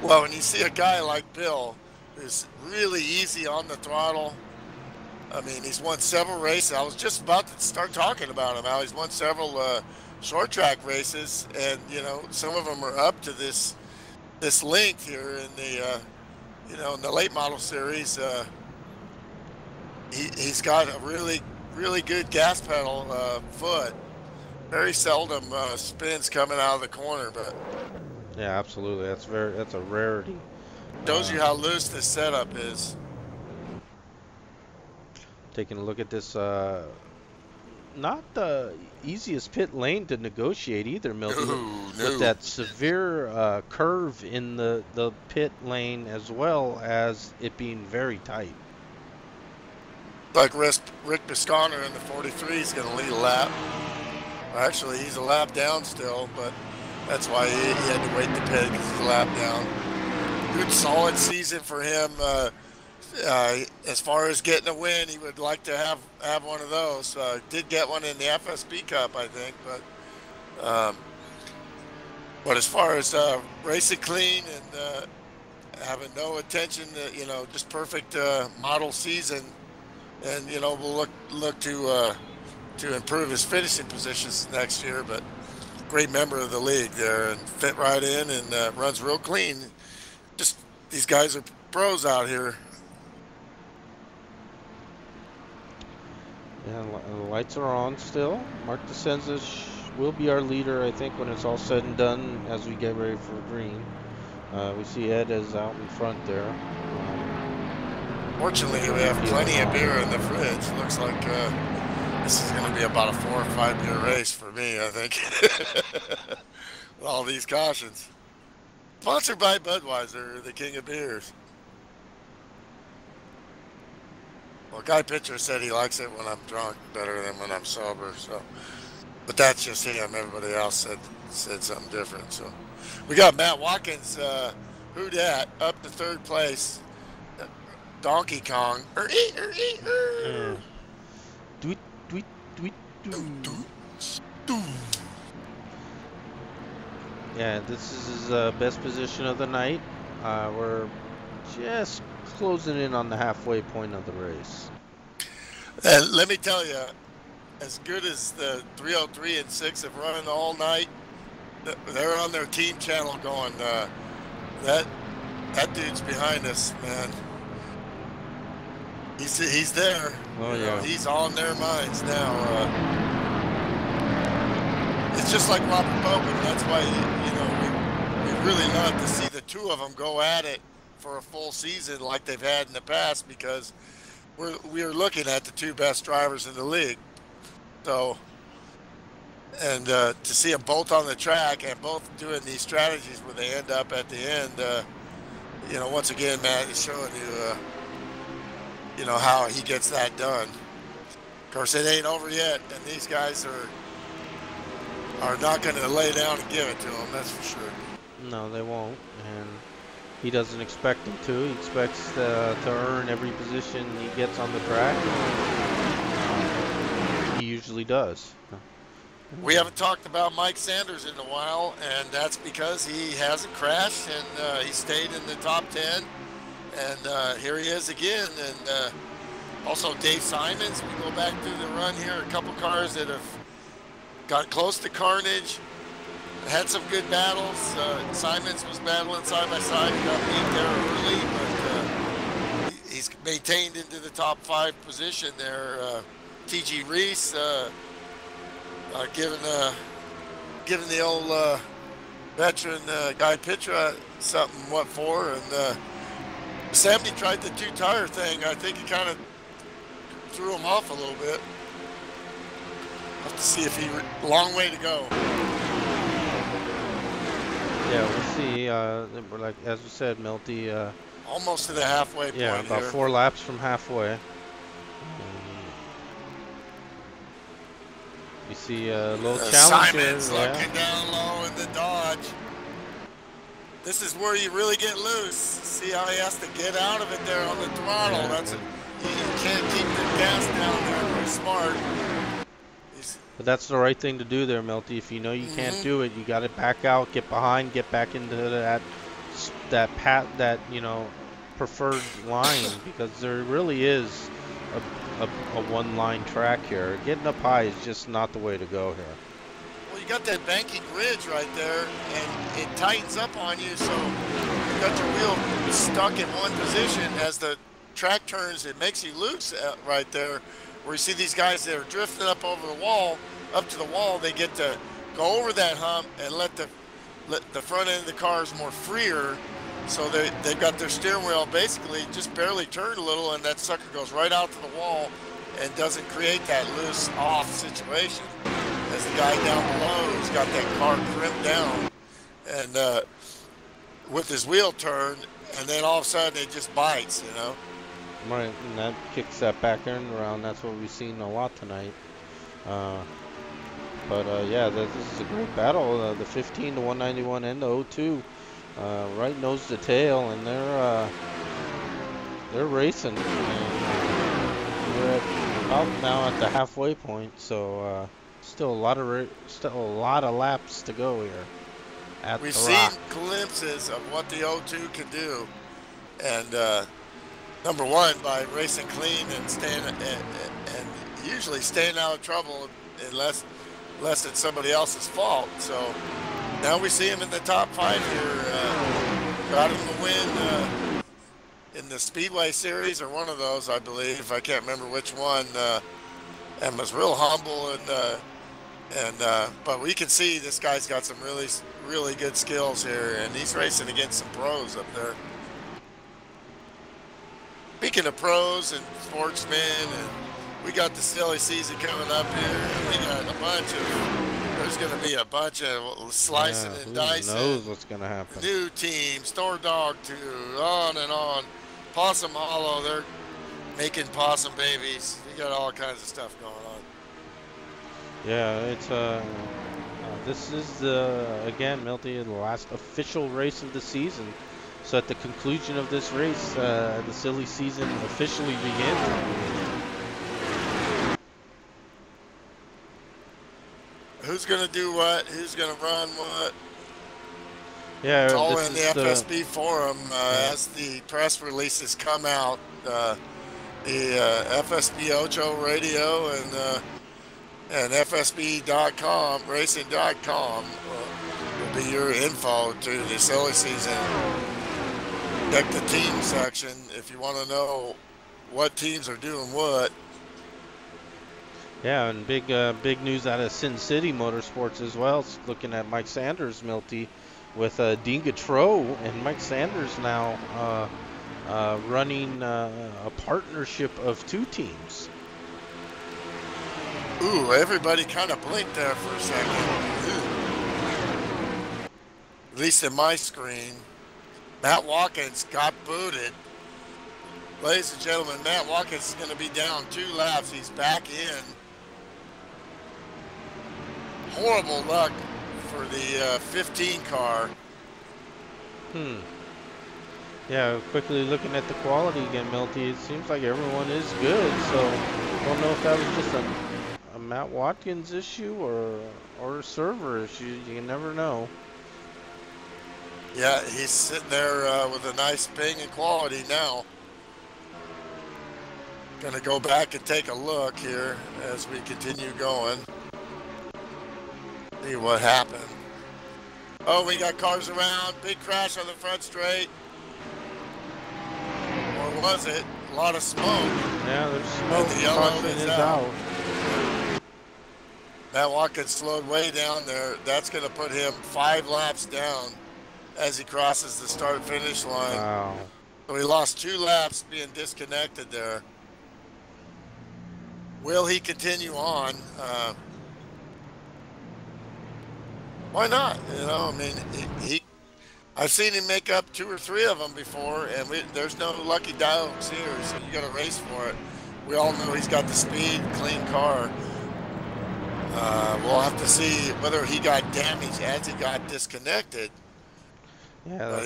[SPEAKER 1] Well, when you see a guy like Bill, who's really easy on the throttle, I mean, he's won several races. I was just about to start talking about him. How he's won several short track races, and you know, some of them are up to this length here in the in the late model series. He's got a really good gas pedal foot. Very seldom spins coming out of the corner, but
[SPEAKER 2] yeah, absolutely. That's a rarity.
[SPEAKER 1] Shows you how loose this setup is.
[SPEAKER 2] Taking a look at this, not the easiest pit lane to negotiate either, Milton.
[SPEAKER 1] No.
[SPEAKER 2] With that severe curve in the pit lane, as well as it being very tight.
[SPEAKER 1] Like Rick Bisconder in the 43 is going to lead a lap. Actually, he's a lap down still, but that's why he had to wait to pit because he's a lap down. Good solid season for him. As far as getting a win, he would like to have one of those. Did get one in the FSB Cup, I think, but as far as racing clean and having no attention to, just perfect model season, and we'll look to improve his finishing positions next year. But great member of the league there, and fit right in, and runs real clean. Just these guys are pros out here.
[SPEAKER 2] Yeah, the lights are on still. Mark DeCenza will be our leader, I think, when it's all said and done as we get ready for green. We see Ed is out in front there.
[SPEAKER 1] Fortunately, we have plenty of beer in the fridge. Looks like this is going to be about a 4 or 5 beer race for me, I think. With all these cautions. Sponsored by Budweiser, the king of beers. Well, Guy Pitcher said he likes it when I'm drunk better than when I'm sober. So, but that's just him. Everybody else said something different. So, we got Matt Watkins, who dat, up to 3rd place. Donkey Kong.
[SPEAKER 2] Yeah, this is his best position of the night. We're just closing in on the halfway point of the race.
[SPEAKER 1] And let me tell you, as good as the 303 and 6 have run all night, they're on their team channel going, that dude's behind us, man. He's there.
[SPEAKER 2] Oh, yeah.
[SPEAKER 1] He's on their minds now. It's just like Robert Bowman. That's why, we really love to see the two of them go at it for a full season like they've had in the past, because we're looking at the 2 best drivers in the league. So, and to see them both on the track and both doing these strategies where they end up at the end, once again, Matt is showing you, how he gets that done. Of course, it ain't over yet, and these guys are not going to lay down and give it to him, that's for sure.
[SPEAKER 2] No, they won't, and he doesn't expect them to. He expects to earn every position he gets on the track. He usually does.
[SPEAKER 1] We haven't talked about Mike Sanders in a while, and that's because he hasn't crashed, and he stayed in the top 10. And here he is again. And also Dave Simons. We go back through the run here. A couple cars that have got close to Carnage, had some good battles. Simons was battling side by side, he got beat there early, but he's maintained into the top 5 position there. T.G. Reese giving the old veteran Guy Pitra something what for, and Sammy tried the 2-tire thing. I think he kind of threw him off a little bit. Have to see if long way to go.
[SPEAKER 2] Yeah, we'll see. Like as we said, Milty.
[SPEAKER 1] Almost to the halfway point.
[SPEAKER 2] Yeah, about
[SPEAKER 1] here.
[SPEAKER 2] 4 laps from halfway. We see a little challenge here.
[SPEAKER 1] Simon's looking down low in the Dodge. This is where you really get loose. See how he has to get out of it there on the throttle. That's you can't keep the gas down there. Very smart.
[SPEAKER 2] But that's the right thing to do there, Milty. If you know you can't do it, you got to back out, get behind, get back into that you know, preferred line, because there really is a one-line track here. Getting up high is just not the way to go here.
[SPEAKER 1] Well, you got that banking ridge right there, and it tightens up on you, so you got your wheel stuck in one position. As the track turns, it makes you loose right there. Where you see these guys that are drifting up over the wall, up to the wall, they get to go over that hump and let the front end of the car is more freer. So they've got their steering wheel basically just barely turned a little, and that sucker goes right out to the wall and doesn't create that loose off situation. As the guy down below who's got that car crimped down and with his wheel turned, and then all of a sudden it just bites, you know.
[SPEAKER 2] Right, and that kicks that back end around. That's what we've seen a lot tonight. Yeah, this is a great battle. The 15 to 191 and the 02, right nose to tail, and they're racing. And we're about now at the halfway point, so still a lot of laps to go here.
[SPEAKER 1] We've seen glimpses of what the 02 can do, and. Number one, by racing clean and staying and usually staying out of trouble unless it's somebody else's fault. So now we see him in the top 5 here. Got him the win in the Speedway Series, or one of those, I believe. I can't remember which one. And was real humble, but we can see this guy's got some really good skills here, and he's racing against some pros up there. Speaking of pros and sportsmen, and we got the silly season coming up here, and we got there's going to be a bunch of slicing and dicing.
[SPEAKER 2] Who knows what's going to happen?
[SPEAKER 1] New team, Store Dog 2, on and on. Possum Hollow, they're making possum babies. You got all kinds of stuff going on.
[SPEAKER 2] Yeah, it's this is again, Milty, the last official race of the season. So at the conclusion of this race, the silly season officially begins.
[SPEAKER 1] Who's going to do what? Who's going to run what?
[SPEAKER 2] Yeah,
[SPEAKER 1] it's all in the FSB forum as the press releases come out. The FSB Ocho Radio and FSB.com, racing.com will be your info to the silly season. Check the team section if you want to know what teams are doing what.
[SPEAKER 2] Yeah, and big news out of Sin City Motorsports as well. It's looking at Mike Sanders, Milty, with Dean Gautreau and Mike Sanders now running a partnership of 2 teams.
[SPEAKER 1] Ooh, everybody kind of blinked there for a second. Ooh. At least in my screen. Matt Watkins got booted. Ladies and gentlemen, Matt Watkins is going to be down 2 laps. He's back in. Horrible luck for the 15 car.
[SPEAKER 2] Yeah, quickly looking at the quality again, Milty, it seems like everyone is good. So I don't know if that was just a Matt Watkins issue or a server issue. You never know.
[SPEAKER 1] Yeah, he's sitting there with a nice ping and quality now. Going to go back and take a look here as we continue going. See what happened. Oh, we got cars around. Big crash on the front straight. Or was it? A lot of smoke.
[SPEAKER 2] Yeah, there's smoke.
[SPEAKER 1] The yellow
[SPEAKER 2] Caution
[SPEAKER 1] is out. Matt Watkins slowed way down there. That's going to put him 5 laps down as he crosses the start-finish line.
[SPEAKER 2] Wow.
[SPEAKER 1] So he lost 2 laps being disconnected there. Will he continue on? Why not? You know, I mean, I've seen him make up 2 or 3 of them before, and there's no lucky dogs here, so you got to race for it. We all know he's got the speed, clean car. We'll have to see whether he got damaged as he got disconnected.
[SPEAKER 2] Yeah,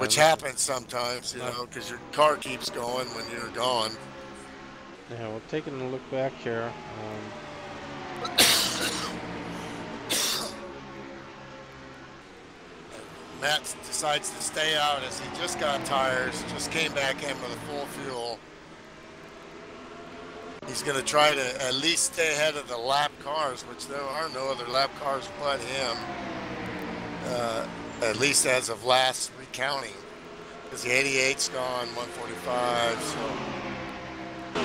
[SPEAKER 1] which happens sometimes, you know, because your car keeps going when you're gone.
[SPEAKER 2] Yeah, well, taking a look back here.
[SPEAKER 1] Matt decides to stay out as he just got tires, just came back in with a full fuel. He's going to try to at least stay ahead of the lap cars, which there are no other lap cars but him, at least as of last recounting, because the 88's gone, 145, so we'll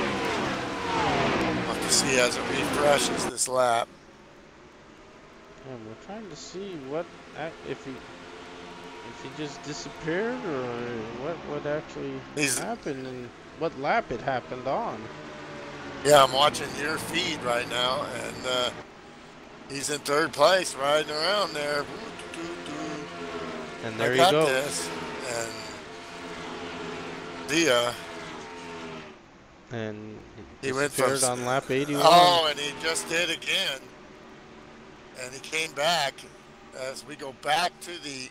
[SPEAKER 1] have to see as it refreshes this lap.
[SPEAKER 2] Yeah, we're trying to see what if he just disappeared, or what actually happened, and what lap it happened on.
[SPEAKER 1] Yeah, I'm watching your feed right now, and he's in 3rd place, riding around there.
[SPEAKER 2] And there you go.
[SPEAKER 1] This. And Dia.
[SPEAKER 2] And
[SPEAKER 1] he went from
[SPEAKER 2] on lap 81.
[SPEAKER 1] Oh, and he just did again. And he came back as we go back to the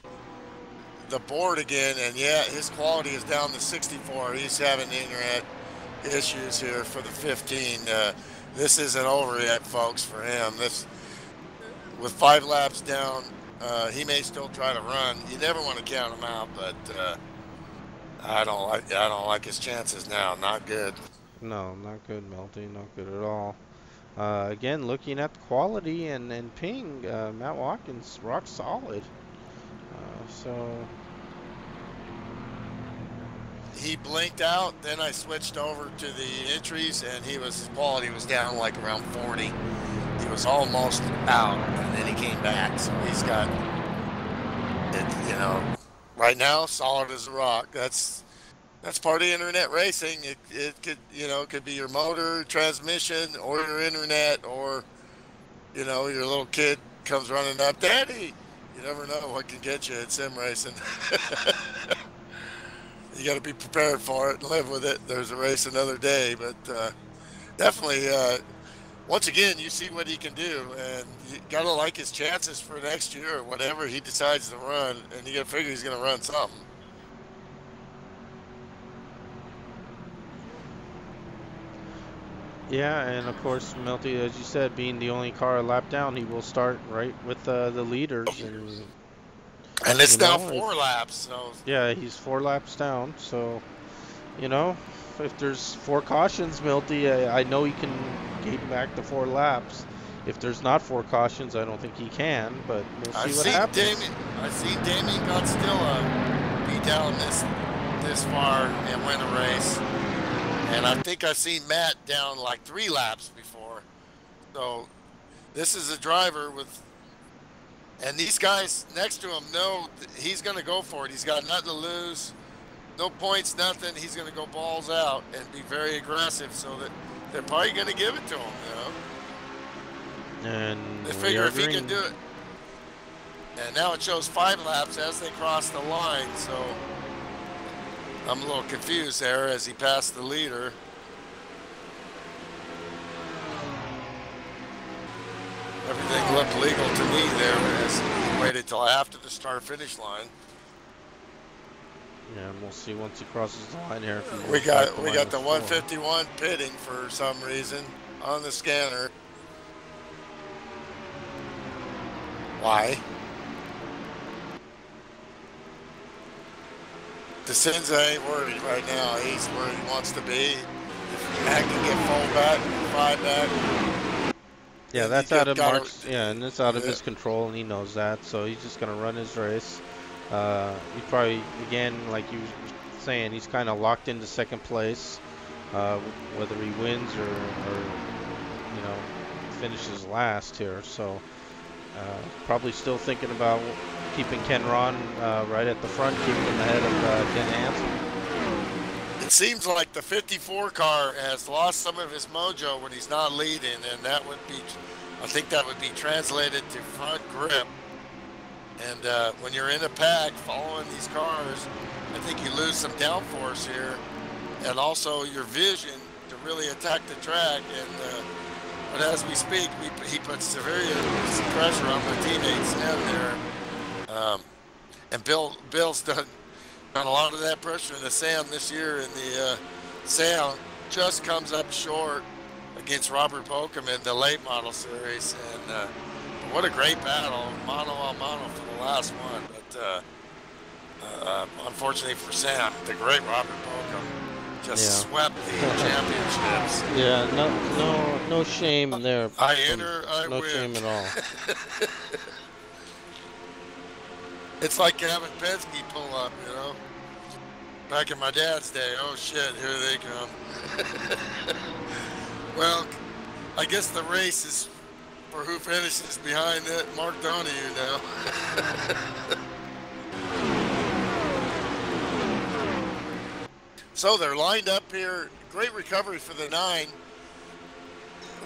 [SPEAKER 1] board again, and yeah, his quality is down to 64. He's having internet issues here for the 15. This isn't over yet, folks, for him. This, with 5 laps down, he may still try to run. You never want to count him out, but I don't like his chances now. Not good.
[SPEAKER 2] No, not good, Melty. Not good at all. Again, looking at the quality and ping, Matt Watkins rock solid. So
[SPEAKER 1] he blinked out, then I switched over to the entries, and his quality was down like around 40. He was almost out, and then he came back. So he's got it, you know, right now solid as a rock. That's part of internet racing. It could, you know, it could be your motor, transmission, or your internet, or, you know, your little kid comes running up, Daddy. You never know what can get you at sim racing. You got to be prepared for it and live with it. There's a race another day, but definitely, once again, you see what he can do, and you got to like his chances for next year or whatever he decides to run, and you got to figure he's going to run something.
[SPEAKER 2] yeah, and of course, Melty, as you said, being the only car a lap down, he will start right with the leaders.
[SPEAKER 1] And it's now 4 laps. So
[SPEAKER 2] yeah, he's 4 laps down. So, you know, if there's 4 cautions, Melty, I know he can gain back the 4 laps. If there's not 4 cautions, I don't think he can. But we'll see what happens.
[SPEAKER 1] I see Damien got still be down this far and win a race. And I think I've seen Matt down like 3 laps before. So this is a driver with, and these guys next to him know he's going to go for it. He's got nothing to lose, no points, nothing. He's going to go balls out and be very aggressive, so that they're probably going to give it to him, you know.
[SPEAKER 2] And
[SPEAKER 1] they figure if he can do it. And now it shows 5 laps as they cross the line, so I'm a little confused there as he passed the leader. Everything looked legal to me there as he waited till after the start-finish line.
[SPEAKER 2] Yeah, and we'll see once he crosses the line here.
[SPEAKER 1] We got the 151 pitting for some reason on the scanner. Why? DeCenza ain't worried right now. He's where he wants to be. If Matt can get 4 back, 5 back.
[SPEAKER 2] Yeah,
[SPEAKER 1] And
[SPEAKER 2] that's out of
[SPEAKER 1] gotta,
[SPEAKER 2] Mark's. Yeah, and it's out of
[SPEAKER 1] yeah.
[SPEAKER 2] his control, and he knows that. So he's just gonna run his race. He probably, again, like you were saying, he's kind of locked into second place. Whether he wins or you know finishes last here. So probably still thinking about keeping Ken Ron right at the front, keeping him ahead of Ken Hansen.
[SPEAKER 1] It seems like the 54 car has lost some of his mojo when he's not leading, and that would be, I think that would be translated to front grip. And when you're in a pack following these cars, I think you lose some downforce here, and also your vision to really attack the track. And but as we speak, he puts serious pressure on the teammates in there. And Bill's done a lot of that pressure in the Sam this year, and the Sam just comes up short against Robert Bokum in the late model series. And what a great battle, mano a mano for the last one. But unfortunately for Sam, the great Robert Bokum just swept the championships.
[SPEAKER 2] Yeah, no shame there.
[SPEAKER 1] I enter, I
[SPEAKER 2] no
[SPEAKER 1] win.
[SPEAKER 2] shame at all.
[SPEAKER 1] It's like having Penske pull up, you know. Back in my dad's day, oh shit, here they come. Well, I guess the race is for who finishes behind it. Mark Donahue now. So they're lined up here. Great recovery for the 9.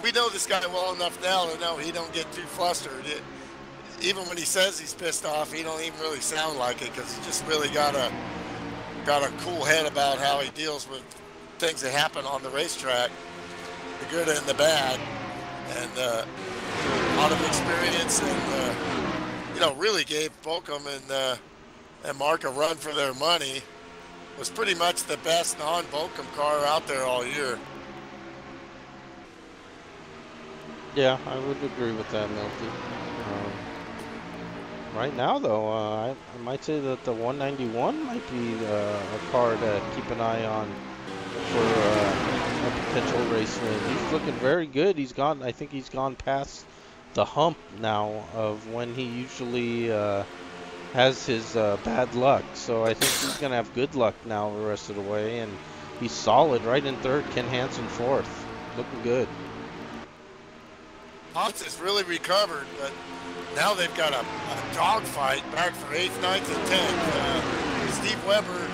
[SPEAKER 1] We know this guy well enough now to know he don't get too flustered. Even when he says he's pissed off, he don't even really sound like it, because he just really got a cool head about how he deals with things that happen on the racetrack, the good and the bad, and a lot of experience, and you know, really gave Bokum and Mark a run for their money. Was pretty much the best non-Bokum car out there all year.
[SPEAKER 2] Yeah, I would agree with that, Milty. Right now, though, I might say that the 191 might be a car to keep an eye on for a potential race win. He's looking very good. I think he's gone past the hump now of when he usually has his bad luck. So I think he's going to have good luck now the rest of the way. And he's solid right in third, Ken Hansen fourth. Looking good.
[SPEAKER 1] Pops has really recovered, but now they've got a dogfight back for 8th, 9th, and 10th. Steve Weber,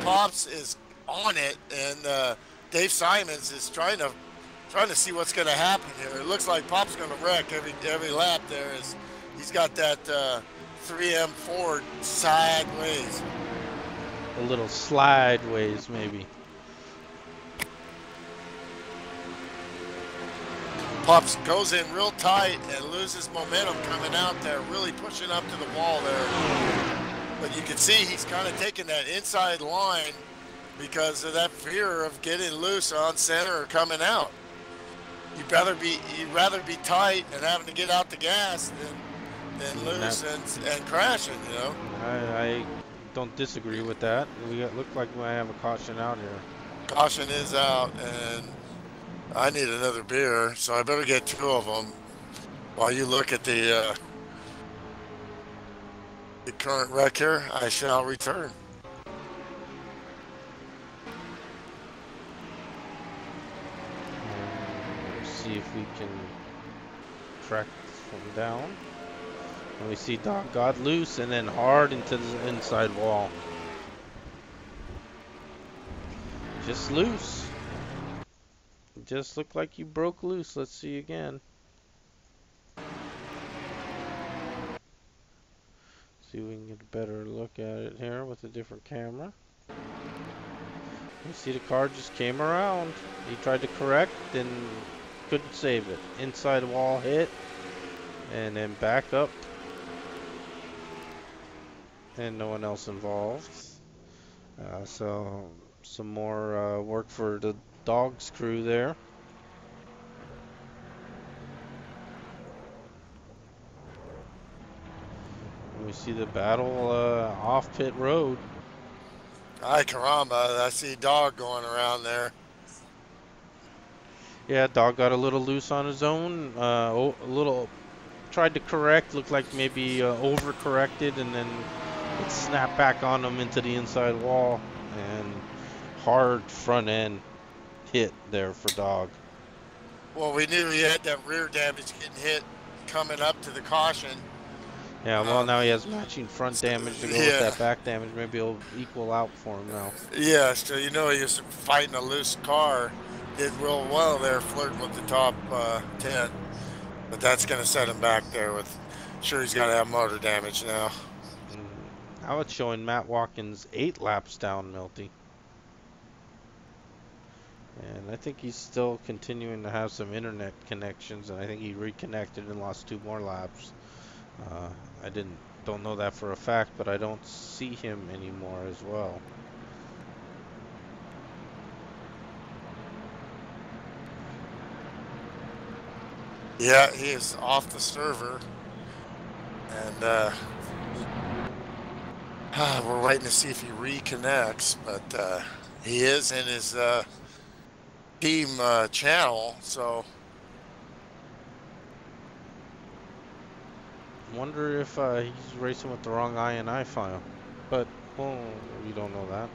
[SPEAKER 1] Pops is on it, and Dave Simons is trying to see what's going to happen here. It looks like Pop's going to wreck every lap there. He's got that 3M Ford sideways.
[SPEAKER 2] A little slideways, maybe.
[SPEAKER 1] Pops goes in real tight and loses momentum coming out there, really pushing up to the wall there. But you can see he's kind of taking that inside line because of that fear of getting loose on center or coming out. You'd rather be tight and having to get out the gas than loose and crashing, you know.
[SPEAKER 2] I don't disagree with that. Look like we might have a caution out here.
[SPEAKER 1] Caution is out, and I need another beer, so I better get 2 of them while you look at the current wreck here. I shall return.
[SPEAKER 2] Let's see if we can track this one down. And we see Doc got loose and then hard into the inside wall. Just loose. Just looked like you broke loose. Let's see again. See if we can get a better look at it here with a different camera. You see the car just came around. He tried to correct and couldn't save it. Inside wall hit and then back up. And no one else involved. So some more work for the Dogs crew there. And we see the battle off pit road.
[SPEAKER 1] Ay caramba, I see Dog going around there.
[SPEAKER 2] Yeah, dog got a little loose on his own. A little tried to correct, looked like maybe overcorrected, and then it snapped back on him into the inside wall, and hard front end hit there for dog.
[SPEAKER 1] Well, we knew he had that rear damage getting hit coming up to the caution.
[SPEAKER 2] Yeah, well, now he has matching front damage to go with that back damage. Maybe it'll equal out for him now.
[SPEAKER 1] Yeah, so you know he was fighting a loose car. Did real well there, flirting with the top 10. But that's going to set him back there with, sure he's got to have motor damage now.
[SPEAKER 2] Now it's showing Matt Watkins 8 laps down, Milty. And I think he's still continuing to have some internet connections, and I think he reconnected and lost 2 more laps. I don't know that for a fact, but I don't see him anymore as well.
[SPEAKER 1] Yeah, he is off the server, and we're waiting to see if he reconnects, but he is in his team channel, so.
[SPEAKER 2] Wonder if he's racing with the wrong INI file, but well, we don't know that.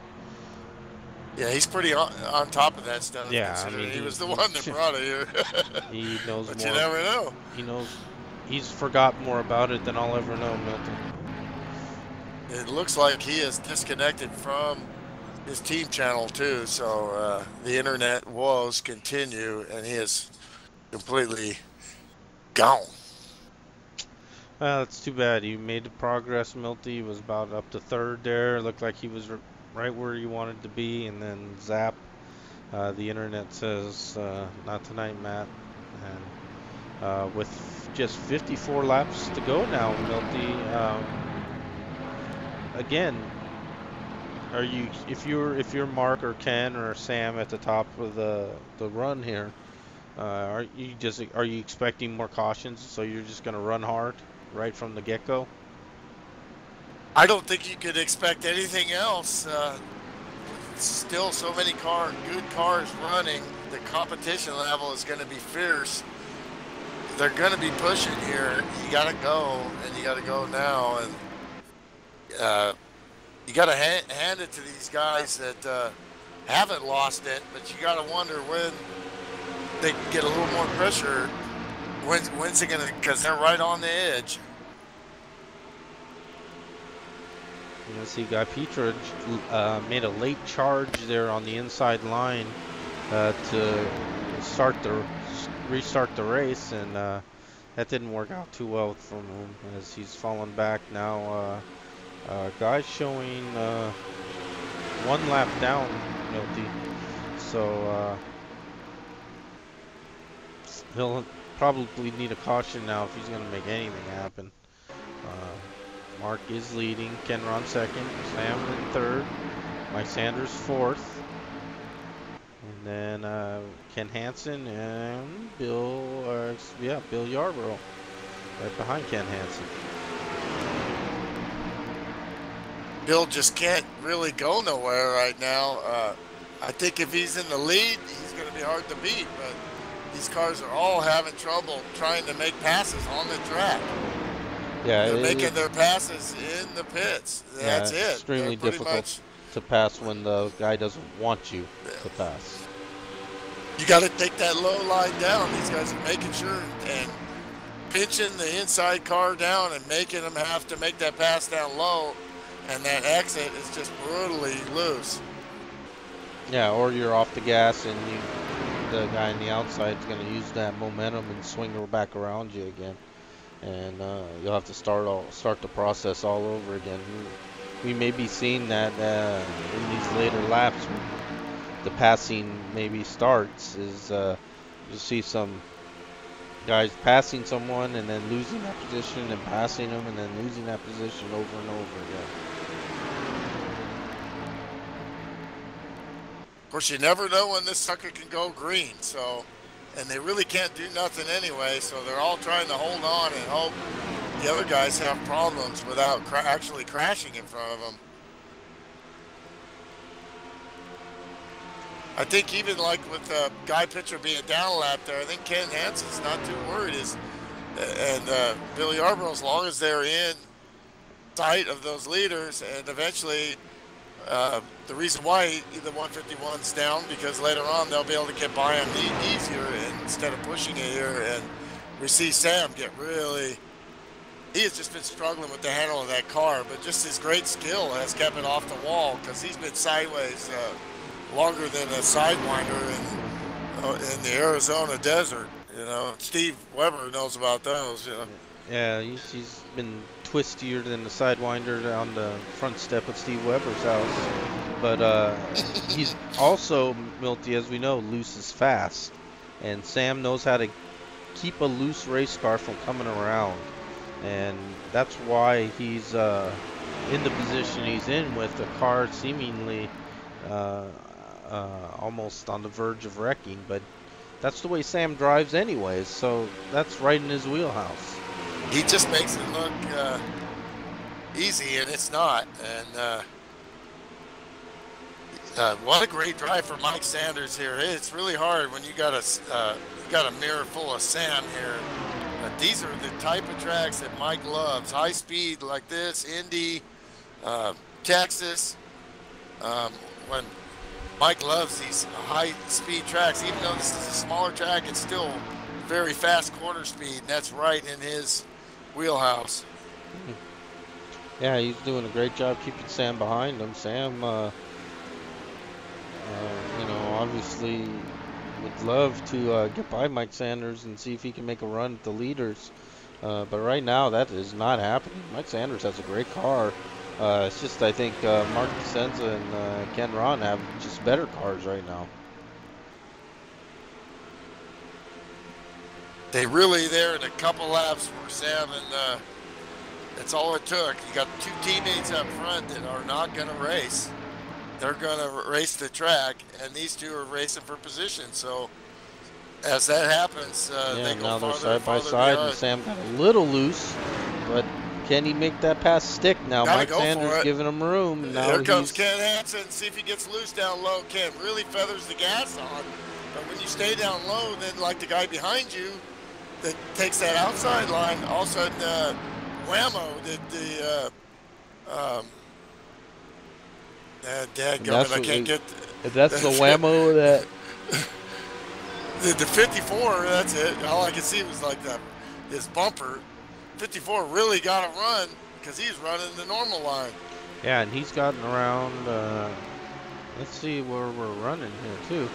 [SPEAKER 1] Yeah, he's pretty on top of that stuff.
[SPEAKER 2] Yeah, I mean,
[SPEAKER 1] he was the one that brought it here.
[SPEAKER 2] He knows
[SPEAKER 1] but
[SPEAKER 2] more.
[SPEAKER 1] You never know.
[SPEAKER 2] He knows. He's forgot more about it than I'll ever know, Milton.
[SPEAKER 1] It looks like he is disconnected from his team channel too, so the internet woes continue, and he is completely gone.
[SPEAKER 2] Well, it's too bad. He made the progress, Milty. He was about up to 3rd there. Looked like he was right where he wanted to be, and then zap. The internet says, not tonight, Matt. And with just 54 laps to go now, Milty, again, if you're Mark or Ken or Sam at the top of the run here, are you expecting more cautions? So you're just going to run hard right from the get-go?
[SPEAKER 1] I don't think you could expect anything else. Still so many good cars running. The competition level is going to be fierce. They're going to be pushing here. You got to go, and you got to go now. And you got to hand it to these guys that haven't lost it, but you got to wonder when they get a little more pressure. When's it going to, because they're right on the edge.
[SPEAKER 2] You see, Guy Petra made a late charge there on the inside line to restart the race, and that didn't work out too well for him as he's fallen back now. Guy's showing 1 lap down, Milty, so he'll probably need a caution now if he's going to make anything happen. Mark is leading, Ken Ron 2nd, Sam in 3rd, Mike Sanders 4th, and then Ken Hansen and Bill Yarborough right behind Ken Hansen.
[SPEAKER 1] Bill just can't really go nowhere right now. I think if he's in the lead, he's going to be hard to beat, but these cars are all having trouble trying to make passes on the track.
[SPEAKER 2] Yeah,
[SPEAKER 1] they're making their passes in the pits. That's it.
[SPEAKER 2] Extremely difficult to pass when the guy doesn't want you to pass.
[SPEAKER 1] You got to take that low line down. These guys are making sure and pinching the inside car down and making them have to make that pass down low, and that exit is just brutally loose.
[SPEAKER 2] Yeah, or you're off the gas and the guy on the outside is going to use that momentum and swing her back around you again. And you'll have to start the process all over again. We may be seeing that in these later laps when the passing maybe starts. You'll see some guys passing someone and then losing that position and passing them and then losing that position over and over again.
[SPEAKER 1] Of course, you never know when this sucker can go green, and they really can't do nothing anyway, so they're all trying to hold on and hope the other guys have problems without actually crashing in front of them. I think even like with Guy Pitcher being down a lap there, I think Ken Hansen's not too worried. And Billy Yarborough, as long as they're in sight of those leaders, and eventually the reason why the 151's down, because later on they'll be able to get by him easier instead of pushing it here. And we see Sam get really, he has just been struggling with the handle of that car, but just his great skill has kept it off the wall, because he's been sideways longer than a sidewinder in the Arizona desert. You know, Steve Weber knows about those. You know.
[SPEAKER 2] Yeah, he's been twistier than the sidewinder on the front step of Steve Weber's house. But he's also, Milty, as we know, loose is fast. And Sam knows how to keep a loose race car from coming around. And that's why he's in the position he's in, with the car seemingly almost on the verge of wrecking. But that's the way Sam drives anyways, so that's right in his wheelhouse.
[SPEAKER 1] He just makes it look easy, and it's not. And what a great drive for Mike Sanders here. It's really hard when you got a mirror full of Sam here. These are the type of tracks that Mike loves. High speed like this, Indy, Texas. When Mike loves these high speed tracks, even though this is a smaller track, it's still very fast corner speed, and that's right in his wheelhouse.
[SPEAKER 2] Yeah, he's doing a great job keeping Sam behind him. Sam, you know, obviously would love to get by Mike Sanders and see if he can make a run at the leaders. But right now, that is not happening. Mike Sanders has a great car. It's just, I think, Mark DeSenza and Ken Ron have just better cars right now.
[SPEAKER 1] They really there in a couple laps for Sam, and that's all it took. You got two teammates up front that are not going to race. They're going to race the track, and these two are racing for position. So as that happens, they go
[SPEAKER 2] now they're
[SPEAKER 1] farther
[SPEAKER 2] side by
[SPEAKER 1] and
[SPEAKER 2] side, and Sam got a little loose, but can he make that pass stick now? Mike Sanders giving him room. Now
[SPEAKER 1] here comes Ken Hansen. See if he gets loose down low. Ken really feathers the gas on, but when you stay down low, then like the guy behind you that takes that outside line, all of a sudden whammo did the I can't get
[SPEAKER 2] that's the whammo that
[SPEAKER 1] the 54, that's it. All I could see was like his bumper. 54 really got to run because he's running the normal line.
[SPEAKER 2] Yeah, and he's gotten around. Let's see where we're running here too.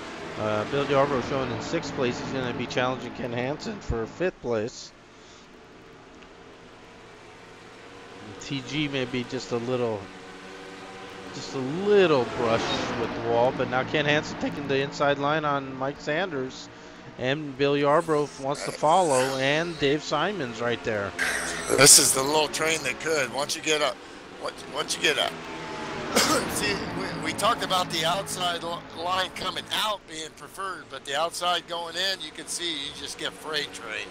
[SPEAKER 2] Bill Yarborough showing in 6th place. He's going to be challenging Ken Hansen for 5th place. TG may be just a little brush with the wall, but now Ken Hansen taking the inside line on Mike Sanders, and Bill Yarborough wants to follow, and Dave Simon's right there.
[SPEAKER 1] This is the little train that could. Once you get up, see, we talked about the outside line coming out being preferred, but the outside going in, you can see you just get freight train,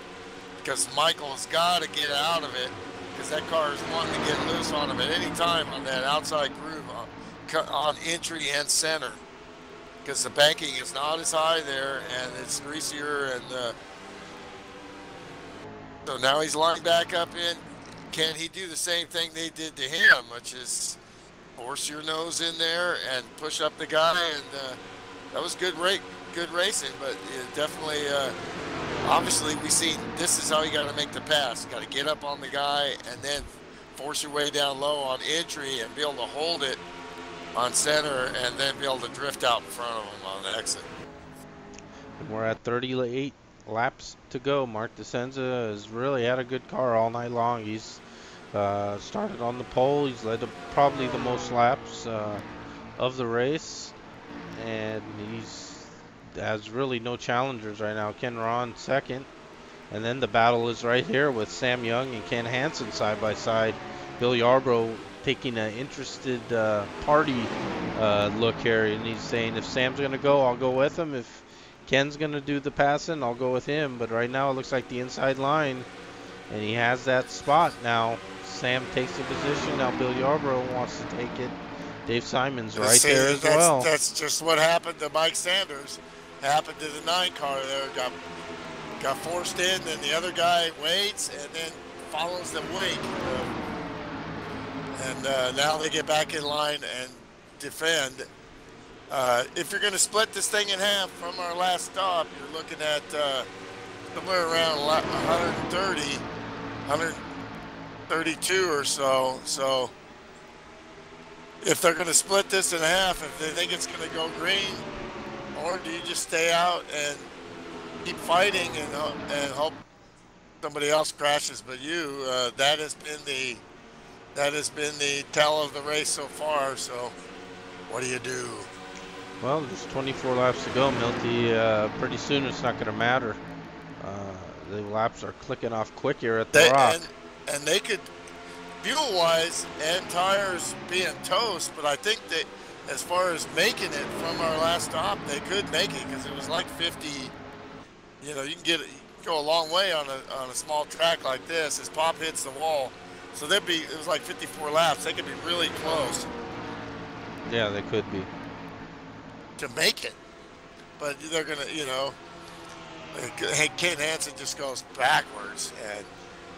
[SPEAKER 1] because Michael's got to get out of it, because that car is wanting to get loose on him at any time on that outside groove on entry and center, because the banking is not as high there and it's greasier, and so now he's lined back up in. Can he do the same thing they did to him, which is force your nose in there and push up the guy? And that was good racing, but definitely obviously we seen this is how you got to make the pass. You got to get up on the guy and then force your way down low on entry and be able to hold it on center, and then be able to drift out in front of him on the exit.
[SPEAKER 2] And we're at 38 laps to go. Mark DeSenza has really had a good car all night long. He's started on the pole. He's led probably the most laps of the race, and he's has really no challengers right now. Ken Ron 2nd, and then the battle is right here with Sam Young and Ken Hansen side by side. Bill Yarborough taking an interested party look here, and he's saying if Sam's going to go, I'll go with him. If Ken's going to do the passing, I'll go with him. But right now it looks like the inside line, and he has that spot now. Sam takes the position. Now Bill Yarborough wants to take it. Dave Simon's right
[SPEAKER 1] See,
[SPEAKER 2] there as well.
[SPEAKER 1] That's just what happened to Mike Sanders. Happened to the 9 car there. Got forced in, and the other guy waits and then follows the wake. And now they get back in line and defend. If you're going to split this thing in half from our last stop, you're looking at somewhere around 130, 132 or so. So if they're going to split this in half, if they think it's going to go green, or do you just stay out and keep fighting and hope somebody else crashes but you? That has been the tell of the race so far. So what do you do?
[SPEAKER 2] Well, there's 24 laps to go, Milty. Pretty soon it's not going to matter. The laps are clicking off quick here at the Rock.
[SPEAKER 1] And they could, fuel-wise and tires being toast, but I think that as far as making it from our last stop, they could make it because it was like 50. You know, you can go a long way on a small track like this as Pop hits the wall. So it was like 54 laps. They could be really close.
[SPEAKER 2] Yeah, they could be.
[SPEAKER 1] To make it. But they're going to, you know, Ken Hansen just goes backwards, and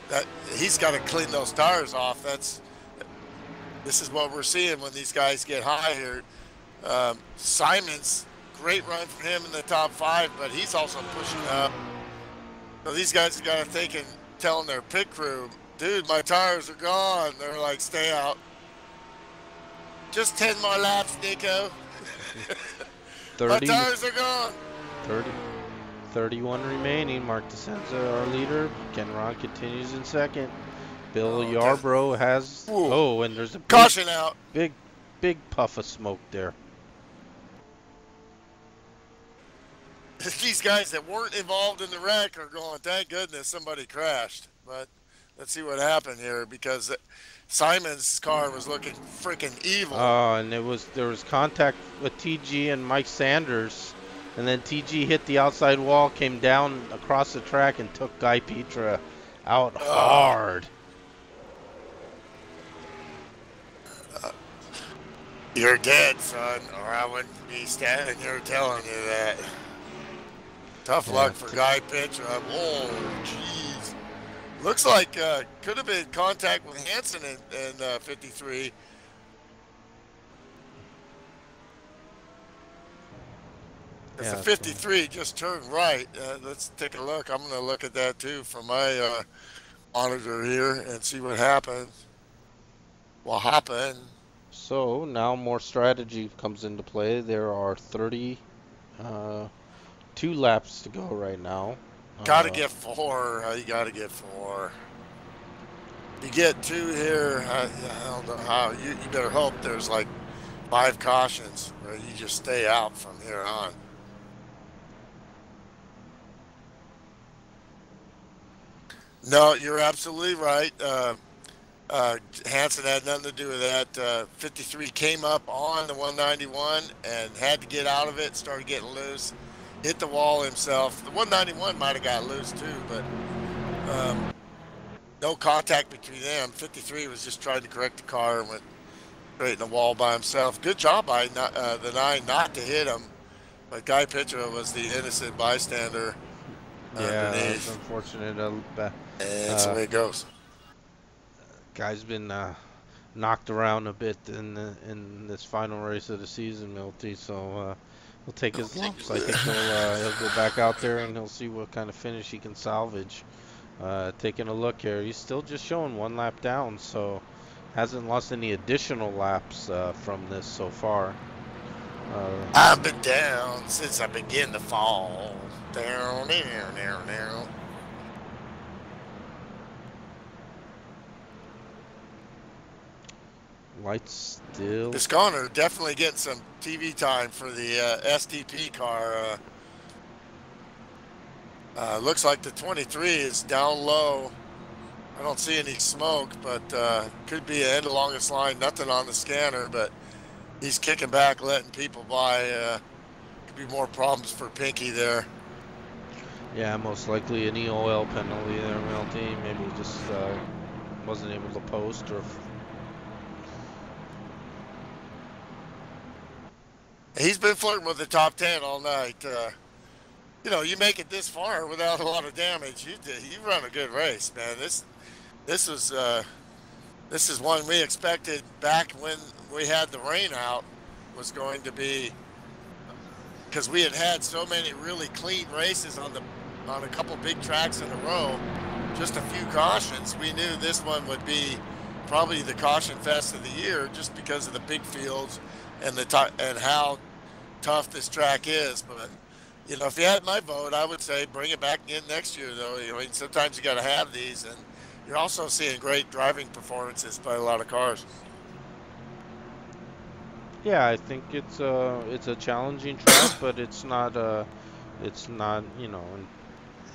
[SPEAKER 1] that he's got to clean those tires off. This is what we're seeing when these guys get high here. Simon's great run for him in the top 5, but he's also pushing up. So these guys have got to think and telling their pit crew, dude, my tires are gone. They're like, stay out. Just 10 more laps, Nico.
[SPEAKER 2] 30,
[SPEAKER 1] my tires are gone.
[SPEAKER 2] 31 remaining. Mark DeSenza, our leader. Ken Ron continues in second. Bill Yarbrough has. Oh, and there's a
[SPEAKER 1] caution out.
[SPEAKER 2] Big puff of smoke there.
[SPEAKER 1] These guys that weren't involved in the wreck are going, thank goodness somebody crashed. But let's see what happened here, because Simon's car was looking freaking evil.
[SPEAKER 2] Oh, and there was contact with TG and Mike Sanders, and then TG hit the outside wall, came down across the track, and took Guy Petra out hard.
[SPEAKER 1] You're dead, son, or I wouldn't be standing here telling you that. Tough luck for Guy Petra. Oh, jeez. Looks like could have been contact with Hansen in 53. As the 53 just turned right. Let's take a look. I'm going to look at that too from my monitor here and see what happens. What happened?
[SPEAKER 2] So now more strategy comes into play. There are 32 laps to go right now.
[SPEAKER 1] Got to get 4. You got to get 4. You get 2 here. I don't know how. You better hope there's like 5 cautions where you just stay out from here on. No, you're absolutely right. Hansen had nothing to do with that. 53 came up on the 191 and had to get out of it, started getting loose, hit the wall himself. The 191 might have got loose too, but no contact between them. 53 was just trying to correct the car and went straight in the wall by himself. Good job by the 9 not to hit him, but Guy Petra was the innocent bystander.
[SPEAKER 2] Yeah, it's unfortunate.
[SPEAKER 1] That's the way it goes.
[SPEAKER 2] Guy's been knocked around a bit in this final race of the season, Milty. So he'll take his lumps. I think he'll go back out there and he'll see what kind of finish he can salvage. Taking a look here, he's still just showing 1 lap down, so hasn't lost any additional laps from this so far.
[SPEAKER 1] I've been down since I began to fall. Down.
[SPEAKER 2] Lights still.
[SPEAKER 1] Bisconder definitely getting some TV time for the STP car. Looks like the 23 is down low. I don't see any smoke, but could be an end of longest line. Nothing on the scanner, but he's kicking back, letting people by. Could be more problems for Pinky there.
[SPEAKER 2] Yeah, most likely an EOL penalty there, Milty. Maybe just wasn't able to post, or
[SPEAKER 1] He's been flirting with the top 10 all night. You know, you make it this far without a lot of damage. You run a good race, man. This is one we expected back when we had the rain out was going to be, because we had so many really clean races on a couple big tracks in a row, just a few cautions. We knew this one would be probably the caution fest of the year, just because of the big fields and and how tough this track is. But you know, if you had my vote, I would say bring it back in next year, though. I mean, sometimes you got to have these, and you're also seeing great driving performances by a lot of cars.
[SPEAKER 2] Yeah, I think it's a challenging track, but it's not you know,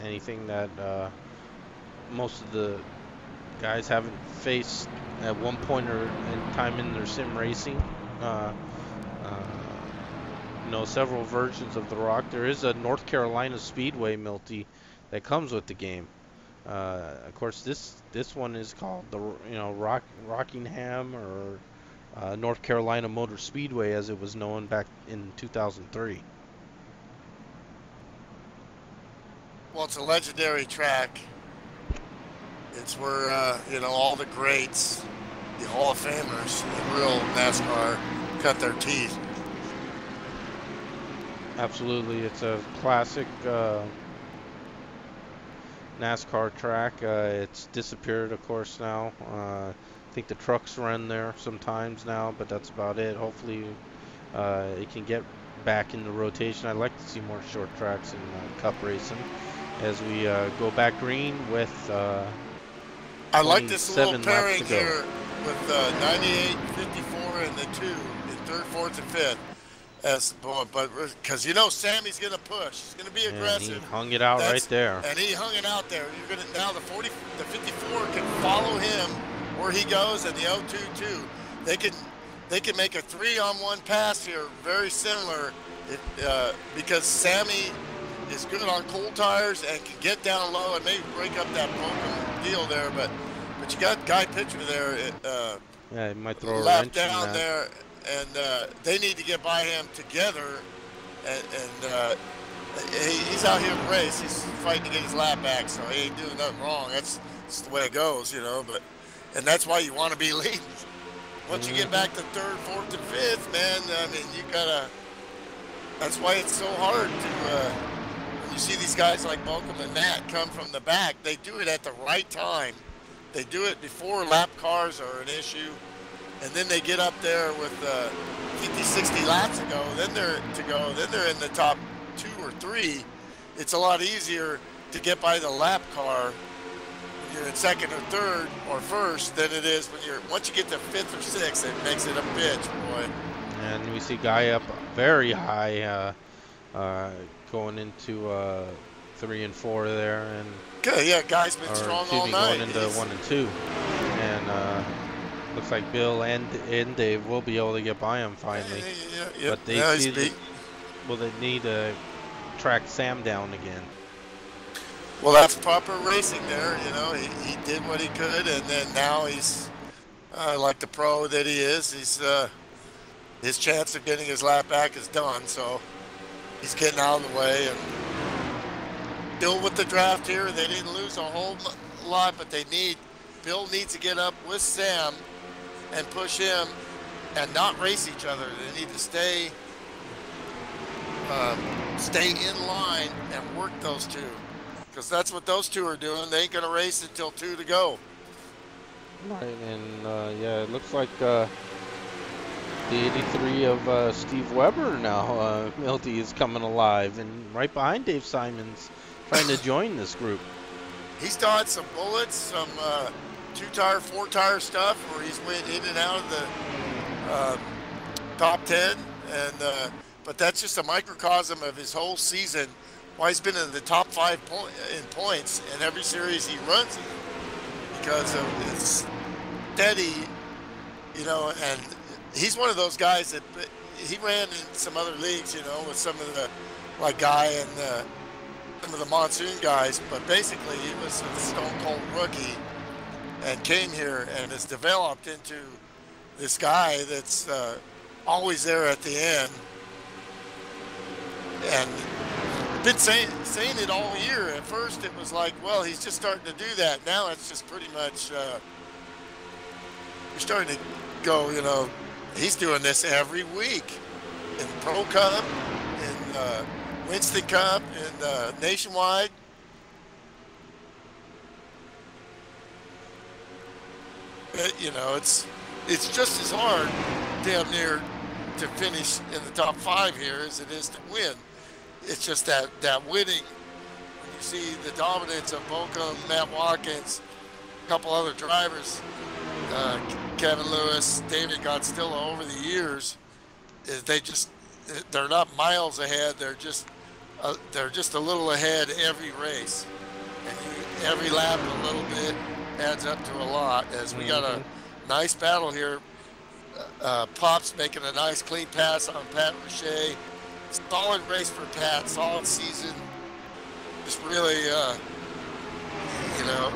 [SPEAKER 2] anything that most of the guys haven't faced at one point or in time in their sim racing. You know, several versions of the Rock. There is a North Carolina Speedway multi that comes with the game. Of course, this one is called the Rockingham or North Carolina Motor Speedway, as it was known back in 2003.
[SPEAKER 1] Well, it's a legendary track. It's where you know, all the greats, the Hall of Famers in real NASCAR cut their teeth.
[SPEAKER 2] Absolutely, it's a classic NASCAR track. It's disappeared, of course, now. I think the trucks run there sometimes now, but that's about it. Hopefully it can get back in the rotation. I'd like to see more short tracks in Cup racing as we go back green with
[SPEAKER 1] I like this little pairing
[SPEAKER 2] to go
[SPEAKER 1] here with 98, 54, and the 2 in 3rd, 4th, and 5th. But because you know Sammy's going to push, he's going to be aggressive.
[SPEAKER 2] And he hung it out right there.
[SPEAKER 1] And he hung it out there. You're going to now the 54 can follow him where he goes, and the 02 too. They can make a 3-on-1 pass here, very similar, because Sammy is good on cold tires and can get down low and maybe break up that broken deal there. But you got Guy Pitcher there.
[SPEAKER 2] Yeah, he might throw a
[SPEAKER 1] left
[SPEAKER 2] wrench in
[SPEAKER 1] down
[SPEAKER 2] that.
[SPEAKER 1] there. And they need to get by him together, and he's out here to race. He's fighting to get his lap back, so he ain't doing nothing wrong. That's the way it goes, you know. And that's why you want to be leading. Once you get back to 3rd, 4th, and 5th, man, I mean, you gotta. That's why it's so hard to. When you see these guys like Malcolm and Matt come from the back, they do it at the right time. They do it before lap cars are an issue. And then they get up there with 50, 60 laps ago. Then they're in the top 2 or 3. It's a lot easier to get by the lap car when you're in 2nd or 3rd or 1st than it is when once you get to 5th or 6th. It makes it a bitch, boy.
[SPEAKER 2] And we see Guy up very high, going into 3 and 4 there, and
[SPEAKER 1] okay, yeah, Guy's been strong all night.
[SPEAKER 2] Going into 1 and 2, and. Looks like Bill and Dave will be able to get by him finally.
[SPEAKER 1] Yeah.
[SPEAKER 2] But they they need to track Sam down again.
[SPEAKER 1] Well, that's proper racing there. You know, he did what he could, and then now he's like the pro that he is. He's his chance of getting his lap back is done. So he's getting out of the way. And Bill with the draft here, they didn't lose a whole lot, but Bill needs to get up with Sam and push him and not race each other. They need to stay in line and work those two, because that's what those two are doing. They ain't gonna race until 2 to go.
[SPEAKER 2] Right, and yeah, it looks like the 83 of Steve Weber now, Milty, is coming alive, and right behind Dave Simons, trying to join this group.
[SPEAKER 1] He's dodged some bullets, some 2-tire, 4-tire stuff where he's went in and out of the top 10, and but that's just a microcosm of his whole season. Why he's been in the top 5 in points in every series he runs in, because of his steady, you know. And he's one of those guys that he ran in some other leagues, you know, with some of the like Guy and some of the Monsoon guys, but basically he was a stone cold rookie and came here and has developed into this guy that's always there at the end And I've been saying it all year. At first it was like, well, he's just starting to do that. Now it's just pretty much, you're starting to go, you know, he's doing this every week in Pro Cup, in Winston Cup, in Nationwide. But, you know, it's just as hard, damn near, to finish in the top 5 here as it is to win. It's just that winning. When you see the dominance of Boca, Matt Watkins, a couple other drivers, Kevin Lewis, David Godstillo, over the years, they're not miles ahead. They're just a little ahead every race, and every lap a little bit adds up to a lot. As we got a nice battle here. Pop's making a nice clean pass on Pat Richey. Solid race for Pat, solid season. Just really, you know,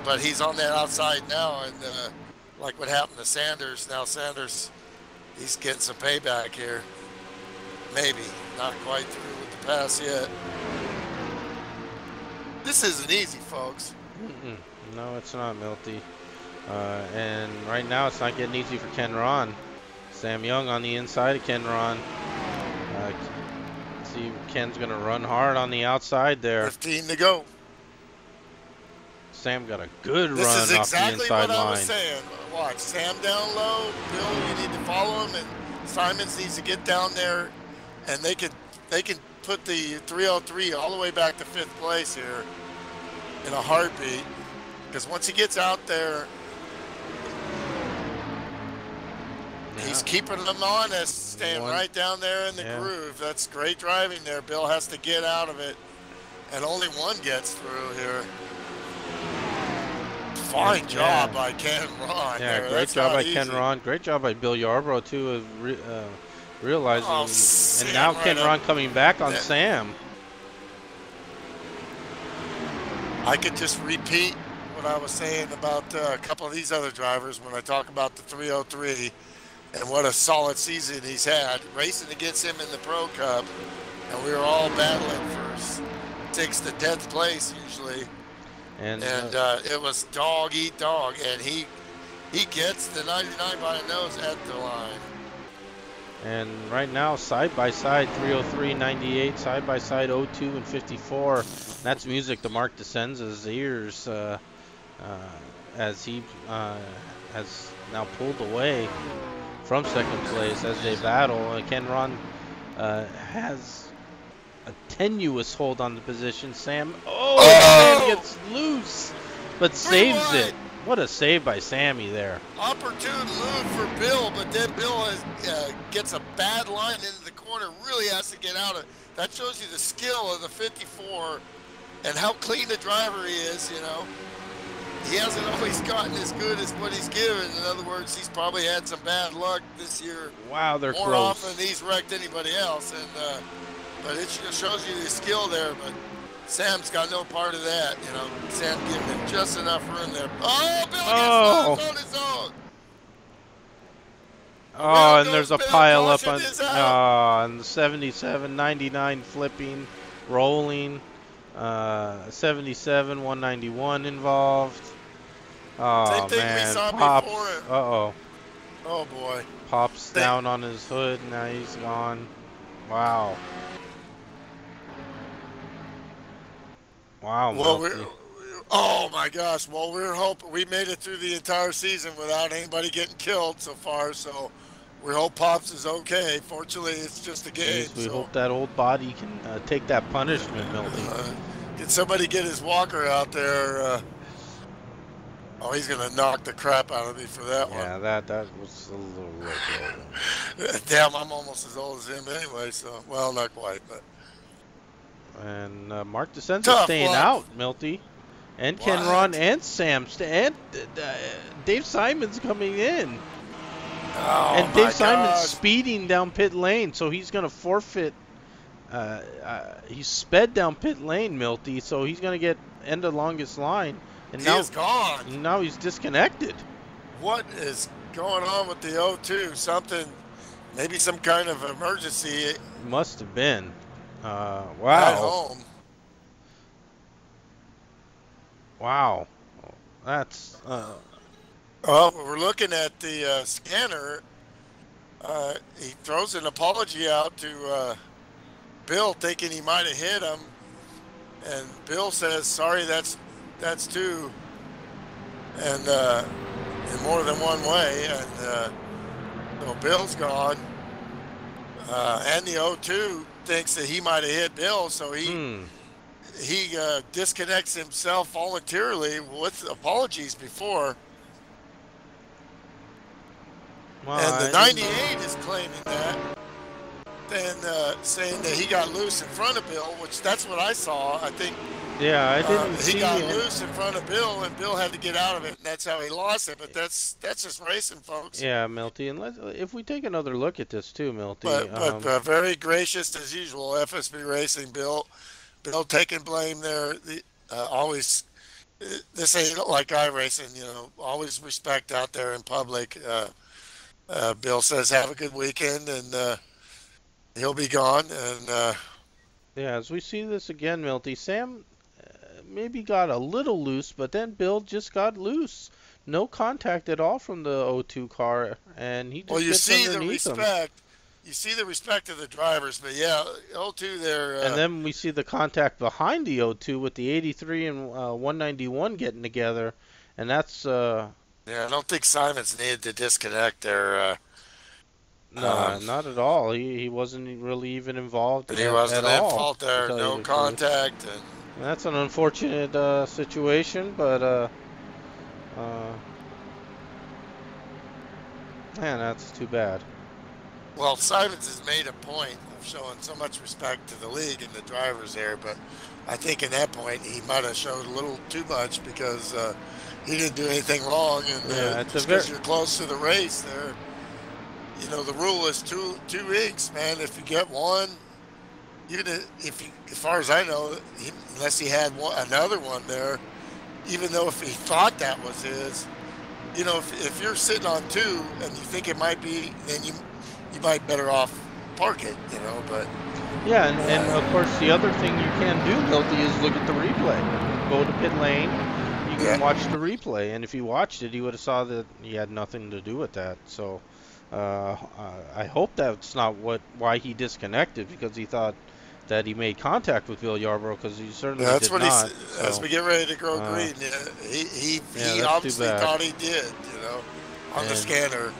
[SPEAKER 1] but he's on that outside now, and like what happened to Sanders. Now Sanders, he's getting some payback here. Maybe not quite through with the pass yet. This isn't easy, folks.
[SPEAKER 2] No, it's not, Milty. And right now it's not getting easy for Ken Ron. Sam Young on the inside of Ken Ron. See, Ken's going to run hard on the outside there.
[SPEAKER 1] 15 to go.
[SPEAKER 2] Sam got a good run
[SPEAKER 1] off the inside line. This is exactly what I was saying. Watch, Sam down low. Bill, you need to follow him, and Simons needs to get down there, and they can put the 303 all the way back to 5th place here in a heartbeat. Because once he gets out there, he's keeping them honest, staying right down there in the groove. That's great driving there. Bill has to get out of it, and only one gets through here. Fine job by Ken Ron.
[SPEAKER 2] Yeah, great job by Ken Ron. Great job by Bill Yarbrough, too, of realizing. And now Ken Ron coming back on Sam.
[SPEAKER 1] I could just repeat what I was saying about a couple of these other drivers when I talk about the 303 and what a solid season he's had. Racing against him in the Pro Cup, and we were all battling for 6th to 10th place usually. And it was dog eat dog, and he gets the 99 by a nose at the line.
[SPEAKER 2] And right now, side by side, 303, 98, side by side, 02 and 54. That's music to Mark DeSenza's ears. As he has now pulled away from 2nd place as they battle. Ken Ron has a tenuous hold on the position. Sam, Sam gets loose, but saves it. What a save by Sammy there.
[SPEAKER 1] Opportune move for Bill, but then Bill gets a bad line into the corner, really has to get out of it. That shows you the skill of the 54 and how clean a driver he is, you know. He hasn't always gotten as good as what he's given. In other words, he's probably had some bad luck this year.
[SPEAKER 2] Wow, they're
[SPEAKER 1] more
[SPEAKER 2] close.
[SPEAKER 1] Often than he's wrecked anybody else, and but it shows you the skill there. But Sam's got no part of that, you know. Sam giving him just enough room there. Oh, Bill gets on his own.
[SPEAKER 2] Oh, and there's a pile up on the 77, 99 flipping, rolling. 77, 191 involved. Oh,
[SPEAKER 1] same thing
[SPEAKER 2] man.
[SPEAKER 1] We saw
[SPEAKER 2] Pops.
[SPEAKER 1] before.
[SPEAKER 2] Uh-oh.
[SPEAKER 1] Oh, boy.
[SPEAKER 2] Pops down on his hood. Now he's gone. Wow. Wow,
[SPEAKER 1] well, oh, my gosh. Well, we're hoping we made it through the entire season without anybody getting killed so far, so we hope Pops is okay. Fortunately, it's just a game.
[SPEAKER 2] We hope that old body can take that punishment, Milty.
[SPEAKER 1] Can somebody get his walker out there? Oh, he's going to knock the crap out of me for that one.
[SPEAKER 2] Yeah, that was a little rough.
[SPEAKER 1] Damn, I'm almost as old as him anyway, so, well, not quite, but.
[SPEAKER 2] And Mark DeSenza staying out, Milty. And Ken Ron and Sam. And Dave Simon's coming in.
[SPEAKER 1] Oh,
[SPEAKER 2] and Dave Simon's speeding down pit lane, so he's going to forfeit. He's sped down pit lane, Milty, so he's going to get end of longest line. And now
[SPEAKER 1] he's gone.
[SPEAKER 2] Now he's disconnected.
[SPEAKER 1] What is going on with the 02? Something, maybe some kind of emergency.
[SPEAKER 2] Must have been.
[SPEAKER 1] At
[SPEAKER 2] Wow.
[SPEAKER 1] home.
[SPEAKER 2] Wow. That's
[SPEAKER 1] Well, we're looking at the scanner. He throws an apology out to Bill, thinking he might have hit him, and Bill says, "Sorry, that's two," and in more than one way, and so Bill's gone. And the O2 thinks that he might have hit Bill, so he disconnects himself voluntarily with apologies before.
[SPEAKER 2] well,
[SPEAKER 1] And the 98 is claiming that, then saying that he got loose in front of Bill, which that's what I saw. I think
[SPEAKER 2] yeah, I didn't see
[SPEAKER 1] he got
[SPEAKER 2] it.
[SPEAKER 1] loose in front of Bill, and Bill had to get out of it, and that's how he lost it. But that's just racing, folks.
[SPEAKER 2] Yeah, Milty, and if we take another look at this too, Milty.
[SPEAKER 1] But very gracious as usual, FSB Racing, Bill taking blame there. Always, this ain't like iRacing, you know. Always respect out there in public. Bill says have a good weekend, and he'll be gone. And
[SPEAKER 2] yeah, as we see this again, Milty, Sam maybe got a little loose, but then Bill just got loose. No contact at all from the O2 car, and he just gets underneath him.
[SPEAKER 1] You see the respect of the drivers, but yeah, O2 there.
[SPEAKER 2] And then we see the contact behind the O2 with the 83 and 191 getting together, and that's.
[SPEAKER 1] Yeah, I don't think Simons needed to disconnect there.
[SPEAKER 2] No, not at all. He wasn't really even involved
[SPEAKER 1] He wasn't
[SPEAKER 2] at
[SPEAKER 1] at
[SPEAKER 2] all.
[SPEAKER 1] fault there. No contact. And
[SPEAKER 2] that's an unfortunate situation, but man, that's too bad.
[SPEAKER 1] Well, Simons has made a point of showing so much respect to the league and the drivers there, but I think in that point he might have showed a little too much because he didn't do anything wrong, and just because you're close to the race there, you know, the rule is two inks, man. If you get one, even if as far as I know, unless he had another one there, even though if he thought that was his, you know, if you're sitting on two and you think it might be, then you might better off park it, you know. But
[SPEAKER 2] yeah, and of course the other thing you can do, Milty, is look at the replay. Go to pit lane. You can watch the replay, and if you watched it, you would have saw that he had nothing to do with that. So I hope that's not why he disconnected, because he thought that he made contact with Bill Yarborough, because he certainly did not. So,
[SPEAKER 1] as we get ready to go green, he obviously thought he did, you know, on the scanner.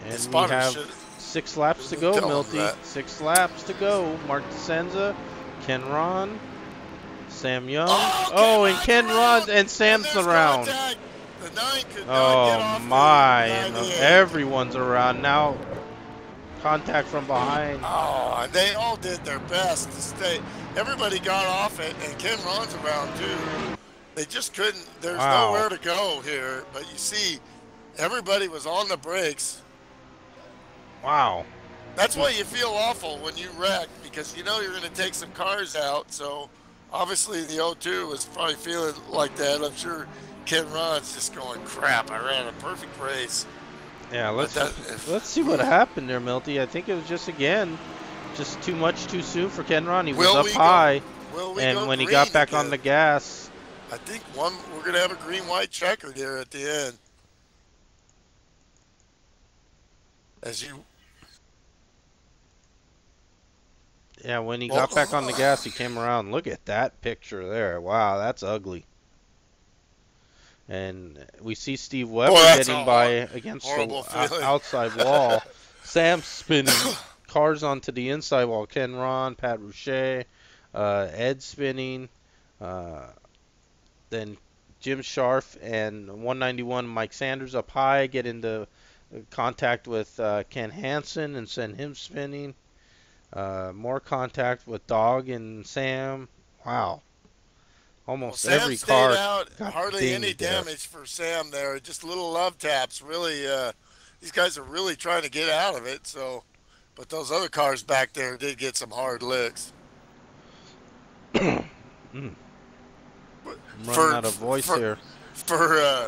[SPEAKER 2] And we have 6 laps to go, Milty. 6 laps to go. Mark DeSenza, Ken Ron, Sam Young. And Ken Ron and Sam's around.
[SPEAKER 1] The 9 could
[SPEAKER 2] oh
[SPEAKER 1] get off
[SPEAKER 2] my! Everyone's around now. Contact from behind.
[SPEAKER 1] Oh, and they all did their best to stay. Everybody got off it, and Ken Ron's around too. They just couldn't. There's nowhere to go here. But you see, everybody was on the brakes.
[SPEAKER 2] Wow.
[SPEAKER 1] That's why you feel awful when you wreck, because you know you're going to take some cars out. So obviously the O2 was probably feeling like that. I'm sure Ken Ron's just going, crap, I ran a perfect race.
[SPEAKER 2] Yeah, let's see what happened there, Milty. I think it was just too much too soon for Ken Ron. He was up high, and when he got back on the gas,
[SPEAKER 1] I think we're going to have a green-white checker there at the end.
[SPEAKER 2] Yeah, when he got back on the gas, he came around. Look at that picture there. Wow, that's ugly. And we see Steve Weber getting by against the outside wall. Sam spinning cars onto the inside wall. Ken Ron, Pat Rouchet, Ed spinning. Then Jim Scharf and 191 Mike Sanders up high get into contact with Ken Hansen and send him spinning. More contact with Dog and Sam. Wow. Almost every car
[SPEAKER 1] out, hardly any damage for Sam there. Just little love taps. Really, these guys are really trying to get out of it. So, but those other cars back there did get some hard licks.
[SPEAKER 2] I'm running out of voice here.
[SPEAKER 1] For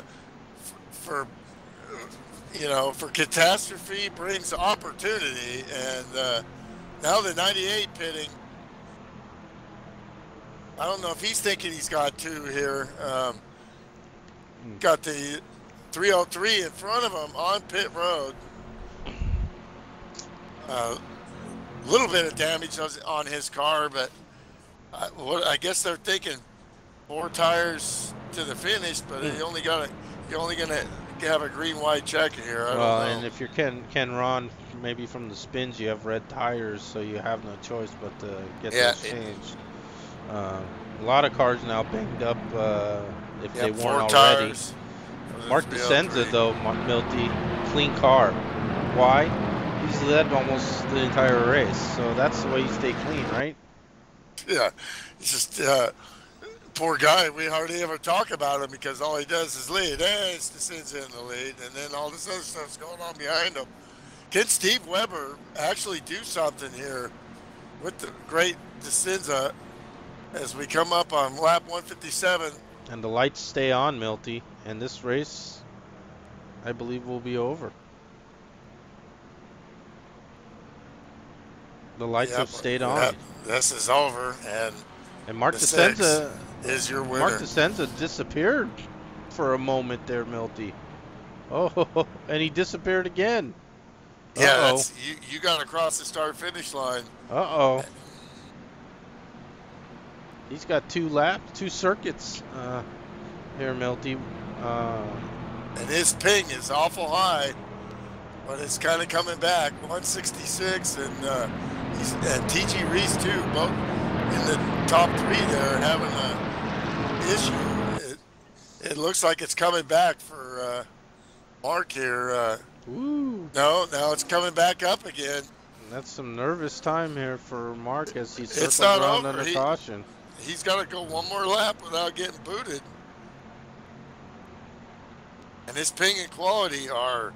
[SPEAKER 1] catastrophe brings opportunity, and Now the 98 pitting. I don't know if he's thinking he's got two here. Got the 303 in front of him on pit road. A little bit of damage on his car, but I guess they're thinking 4 tires to the finish, but you're only gonna have a green white check here. I don't know.
[SPEAKER 2] And if you're Ken Ron, maybe from the spins you have red tires, so you have no choice but to get those changed. A lot of cars now banged up if they weren't already. Mark DeSenza, though, Milty, clean car. Why? He's led almost the entire race, so that's the way you stay clean, right?
[SPEAKER 1] Yeah, it's just poor guy. We hardly ever talk about him because all he does is lead. It's DeSenza in the lead, and then all this other stuff's going on behind him. Can Steve Weber actually do something here with the great DeSenza as we come up on lap 157?
[SPEAKER 2] And the lights stay on, Milty, and this race, I believe, will be over. The lights have stayed on.
[SPEAKER 1] This is over,
[SPEAKER 2] and Mark DeSenza
[SPEAKER 1] is your winner.
[SPEAKER 2] Mark DeSenza disappeared for a moment there, Milty. Oh, and he disappeared again.
[SPEAKER 1] Yeah, you got to cross the start-finish line.
[SPEAKER 2] Uh-oh. He's got 2 laps, 2 circuits here, Milty.
[SPEAKER 1] And his ping is awful high, but it's kind of coming back. 166, and TG Reese too, both in the top 3 there, having an issue. It looks like it's coming back for Mark here. No, now it's coming back up again.
[SPEAKER 2] That's some nervous time here for Mark as he circles around under caution.
[SPEAKER 1] He's got to go one more lap without getting booted. And his ping and quality are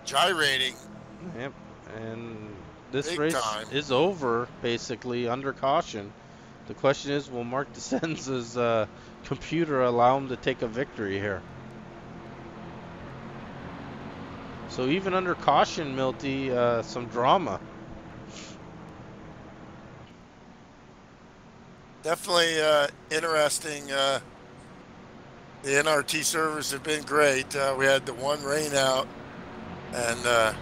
[SPEAKER 1] gyrating.
[SPEAKER 2] Yep, and this race is over, basically, under caution. The question is, will Mark DeSenza's computer allow him to take a victory here? So even under caution, Milty, some drama.
[SPEAKER 1] Definitely interesting. The NRT servers have been great. We had the one rain out, and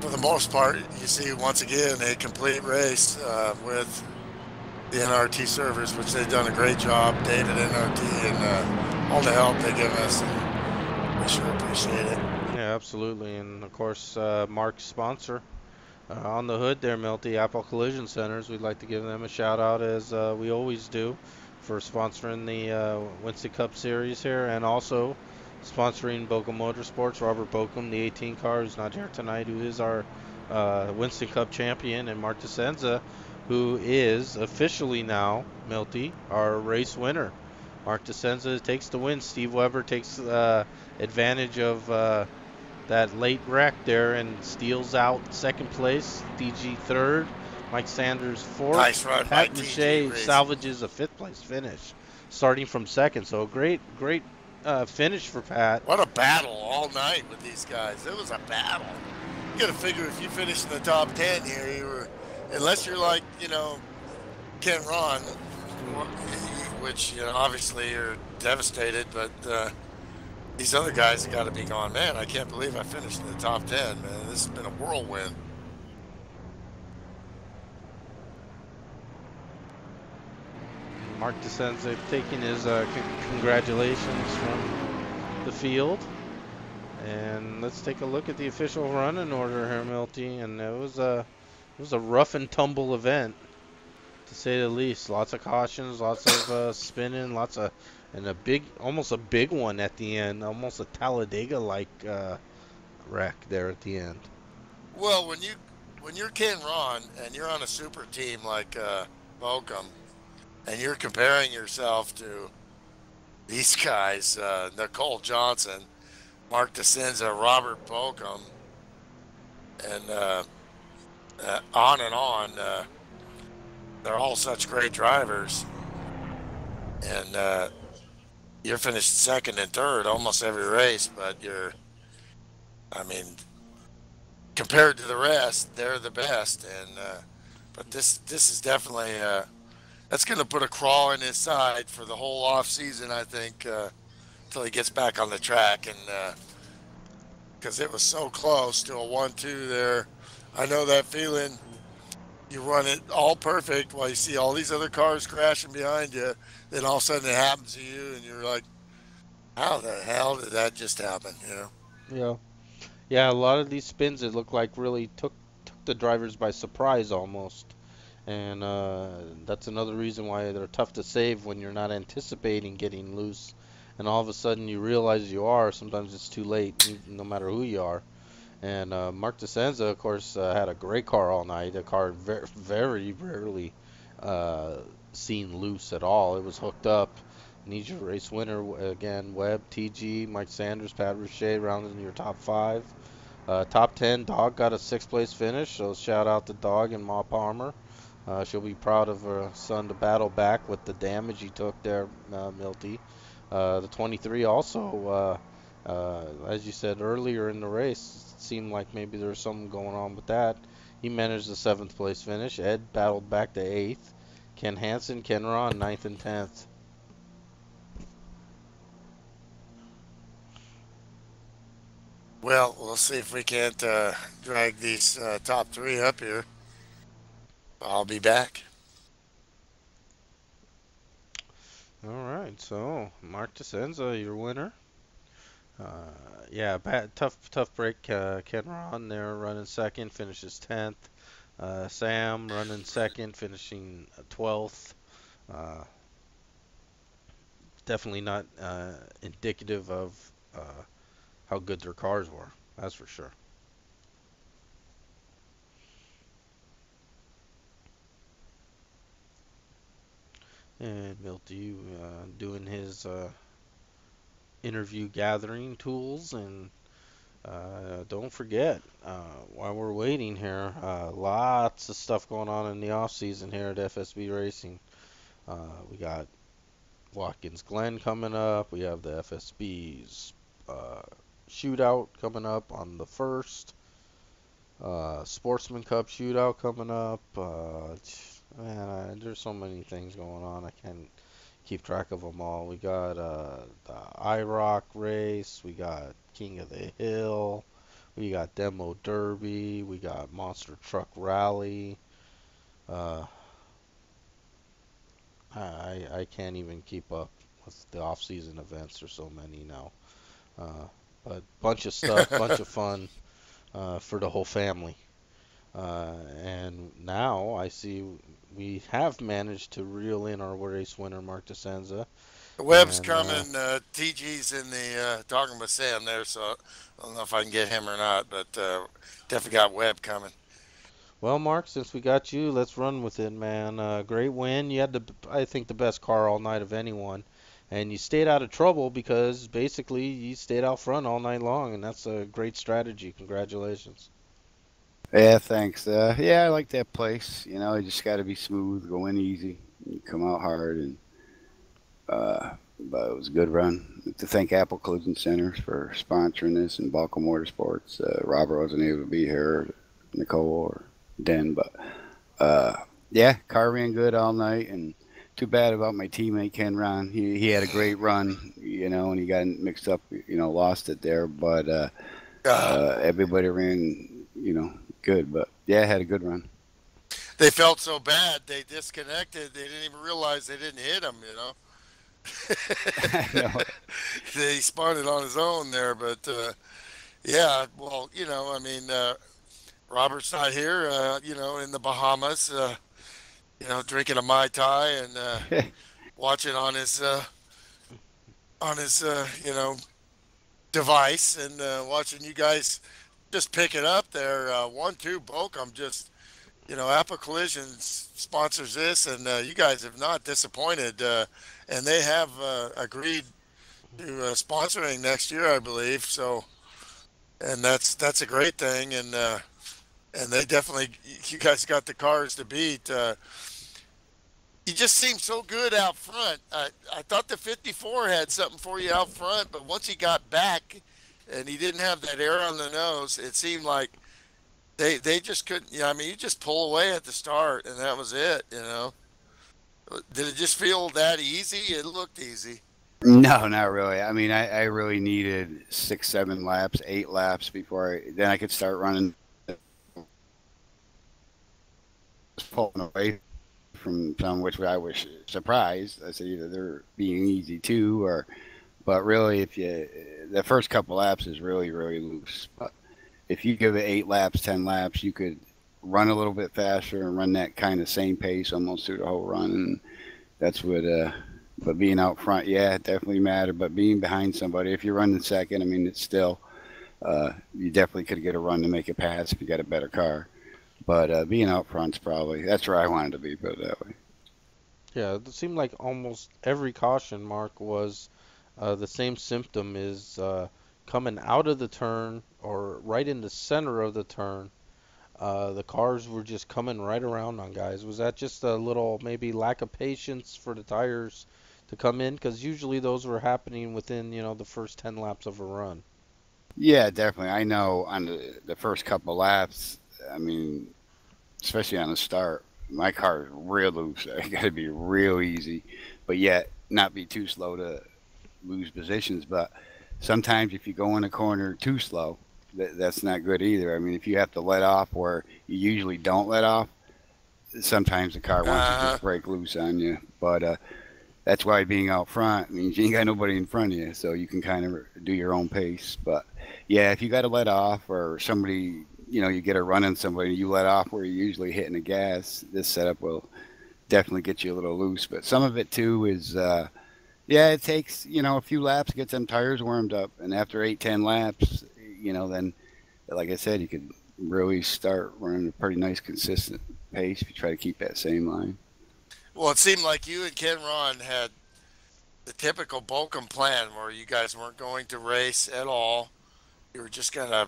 [SPEAKER 1] for the most part, you see once again a complete race with the NRT servers, which they've done a great job. David NRT and all the help they give us. And we sure appreciate it.
[SPEAKER 2] Yeah, absolutely, and of course, Mark's sponsor. On the hood there, Milty, Apple Collision Centers. We'd like to give them a shout out, as we always do, for sponsoring the Winston Cup Series here, and also sponsoring Bochum Motorsports. Robert Bochum, the 18 car, who's not here tonight, who is our Winston Cup champion, and Mark DeSenza, who is officially now, Milty, our race winner. Mark DeSenza takes the win. Steve Weber takes advantage of that late wreck there and steals out second place. DG third, Mike Sanders fourth.
[SPEAKER 1] Nice run.
[SPEAKER 2] Pat Mache salvages a 5th place finish, starting from second. So a great finish for Pat.
[SPEAKER 1] What a battle all night with these guys. It was a battle. You got to figure if you finish in the top 10 here, you were, unless you're like, Ken Ron, which, obviously you're devastated, but these other guys have got to be going, man, I can't believe I finished in the top 10, man. This has been a whirlwind.
[SPEAKER 2] Mark DeSenza taking his congratulations from the field. And let's take a look at the official running order here, Milty. And it was a rough and tumble event, to say the least. Lots of cautions, lots of spinning, almost a big one at the end, almost a Talladega-like wreck there at the end.
[SPEAKER 1] Well, when you're Ken Ron and you're on a super team like Bochum, and you're comparing yourself to these guys, Nicole Johnson, Mark DeSenza, Robert Bochum, and on, they're all such great drivers, and you're finished second and third almost every race, but compared to the rest, they're the best. And but this is definitely that's going to put a crawl in his side for the whole off season, I think, until he gets back on the track. And because it was so close to a 1-2 there, I know that feeling. You run it all perfect while you see all these other cars crashing behind you. Then all of a sudden it happens to you, and you're like, "How the hell did that just happen?" You know?
[SPEAKER 2] Yeah. Yeah, a lot of these spins it looked like really took the drivers by surprise almost. And that's another reason why they're tough to save when you're not anticipating getting loose. And all of a sudden you realize you are. Sometimes it's too late, no matter who you are. And Mark DeSenza, of course, had a great car all night. A car very rarely seen loose at all. It was hooked up. Needs your race winner again. Webb, TG, Mike Sanders, Pat Richey rounded in your top five. Top 10, Dog got a sixth place finish. So shout out to Dog and Ma Palmer. She'll be proud of her son to battle back with the damage he took there, Milty. The 23 also, as you said earlier in the race, it seemed like maybe there was something going on with that. He managed the seventh place finish. Ed battled back to eighth. Ken Hansen, Ken Ron, ninth and 10th.
[SPEAKER 1] Well, we'll see if we can't drag these top three up here. I'll be back.
[SPEAKER 2] All right, so Mark DeSenza, your winner. Yeah, tough break. Ken Ron there running second, finishes 10th. Sam running second, finishing 12th. Definitely not indicative of how good their cars were, that's for sure. And Milty doing his interview gathering tools. And don't forget, while we're waiting here, lots of stuff going on in the off season here at FSB Racing. We got Watkins Glen coming up. We have the FSB's shootout coming up on the 1st. Sportsman Cup shootout coming up. Man, there's so many things going on. I can't keep track of them all. We got the IROC race. We got King of the Hill. We got Demo Derby. We got Monster Truck Rally. I can't even keep up with the off-season events. There's so many now. But bunch of stuff, bunch of fun for the whole family. And now I see we have managed to reel in our race winner, Mark DeSenza.
[SPEAKER 1] Webb's coming. TG's in the talking with Sam there, so I don't know if I can get him or not, but definitely got Webb coming.
[SPEAKER 2] Well, Mark, since we got you, let's run with it, man. Great win. You had, I think, the best car all night of anyone. And you stayed out of trouble because basically you stayed out front all night long, and that's a great strategy. Congratulations.
[SPEAKER 4] Yeah, thanks. Yeah, I like that place. You know, you just got to be smooth, go in easy, and come out hard, and but it was a good run. I'd like to thank Apple Collision Centers for sponsoring this and Balco Motorsports. Robert wasn't able to be here, Nicole or Den, but yeah, car ran good all night, and too bad about my teammate Ken Ron. He had a great run, you know, and he got mixed up, you know, lost it there, but everybody ran, you know, good. But yeah, had a good run.
[SPEAKER 1] They felt so bad they disconnected. They didn't even realize they didn't hit him, you know. He spun it on his own there, but yeah, well, you know, I mean, Robert's not here, you know, in the Bahamas, you know, drinking a Mai Tai and watching on his, you know, device and watching you guys just pick it up there. 1-2 Bochum, just, you know, Apple Collision sponsors this, and you guys have not disappointed, and they have agreed to sponsoring next year, I believe. So, and that's a great thing, and they definitely, you guys got the cars to beat. You just seem so good out front. I thought the 54 had something for you out front, but once he got back and he didn't have that air on the nose, it seemed like They just couldn't. I mean, you just pull away at the start, and that was it. Did it just feel that easy? It looked easy.
[SPEAKER 4] No, not really. I mean, I really needed 6, 7 laps, 8 laps before then I could start running, pulling away from some, which I was surprised. I said either they're being easy too, but really, the first couple laps is really, really loose. But if you give it 8 laps, 10 laps, you could run a little bit faster and run that kind of same pace almost through the whole run. And that's what, but being out front, yeah, it definitely mattered. But being behind somebody, if you're running second, I mean, it's still, you definitely could get a run to make a pass if you got a better car. But being out front's that's where I wanted to be, put it that way.
[SPEAKER 2] Yeah, it seemed like almost every caution mark was the same symptom is coming out of the turn or right in the center of the turn. The cars were just coming right around on guys. Was that just a little maybe lack of patience for the tires to come in? Because usually those were happening within, the first 10 laps of a run.
[SPEAKER 4] Yeah, definitely. I know on the first couple laps, I mean, especially on the start, my car is real loose. I got to be real easy, but yet not be too slow to lose positions. But sometimes if you go in a corner too slow, that's not good either. I mean, if you have to let off where you usually don't let off, sometimes the car wants to just break loose on you. But that's why being out front means you ain't got nobody in front of you, so you can kind of do your own pace. But yeah, if you got to let off or somebody, you get a run on somebody, you let off where you're usually hitting the gas, this setup will definitely get you a little loose. But some of it too is, it takes, a few laps to get them tires warmed up. And after 8, 10 laps, then, like I said, you could really start running a pretty nice, consistent pace if you try to keep that same line.
[SPEAKER 1] Well, it seemed like you and Ken Ron had the typical Bolcom plan where you guys weren't going to race at all. You were just going to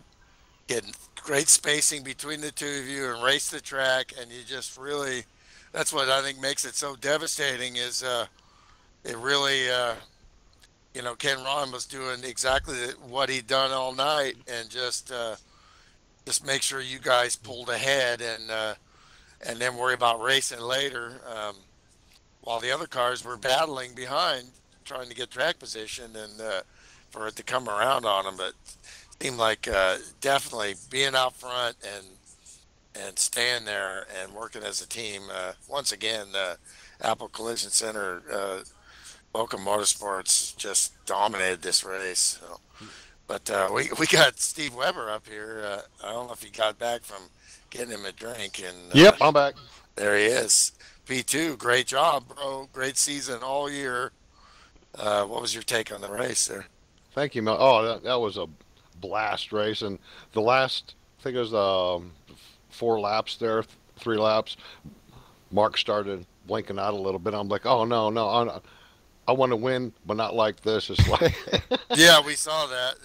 [SPEAKER 1] get great spacing between the two of you and race the track. And you just really, that's what I think makes it so devastating is it really, Ken Ron was doing exactly what he'd done all night and just make sure you guys pulled ahead and then worry about racing later. While the other cars were battling behind, trying to get track position and for it to come around on them. But it seemed like definitely being out front and staying there and working as a team. Once again, Apple Collision Center, Bolcom Motorsports just dominated this race. So. But we got Steve Weber up here. I don't know if he got back from getting him a drink. And
[SPEAKER 5] yep, I'm back.
[SPEAKER 1] There he is. P2, great job, bro. Great season all year. What was your take on the race there?
[SPEAKER 5] Thank you, Mel. Oh, that was a blast race. And the last, I think it was 4 laps there, 3 laps, Mark started blinking out a little bit. I'm like, oh, no, I want to win, but not like this. It's like,
[SPEAKER 1] yeah, we saw that.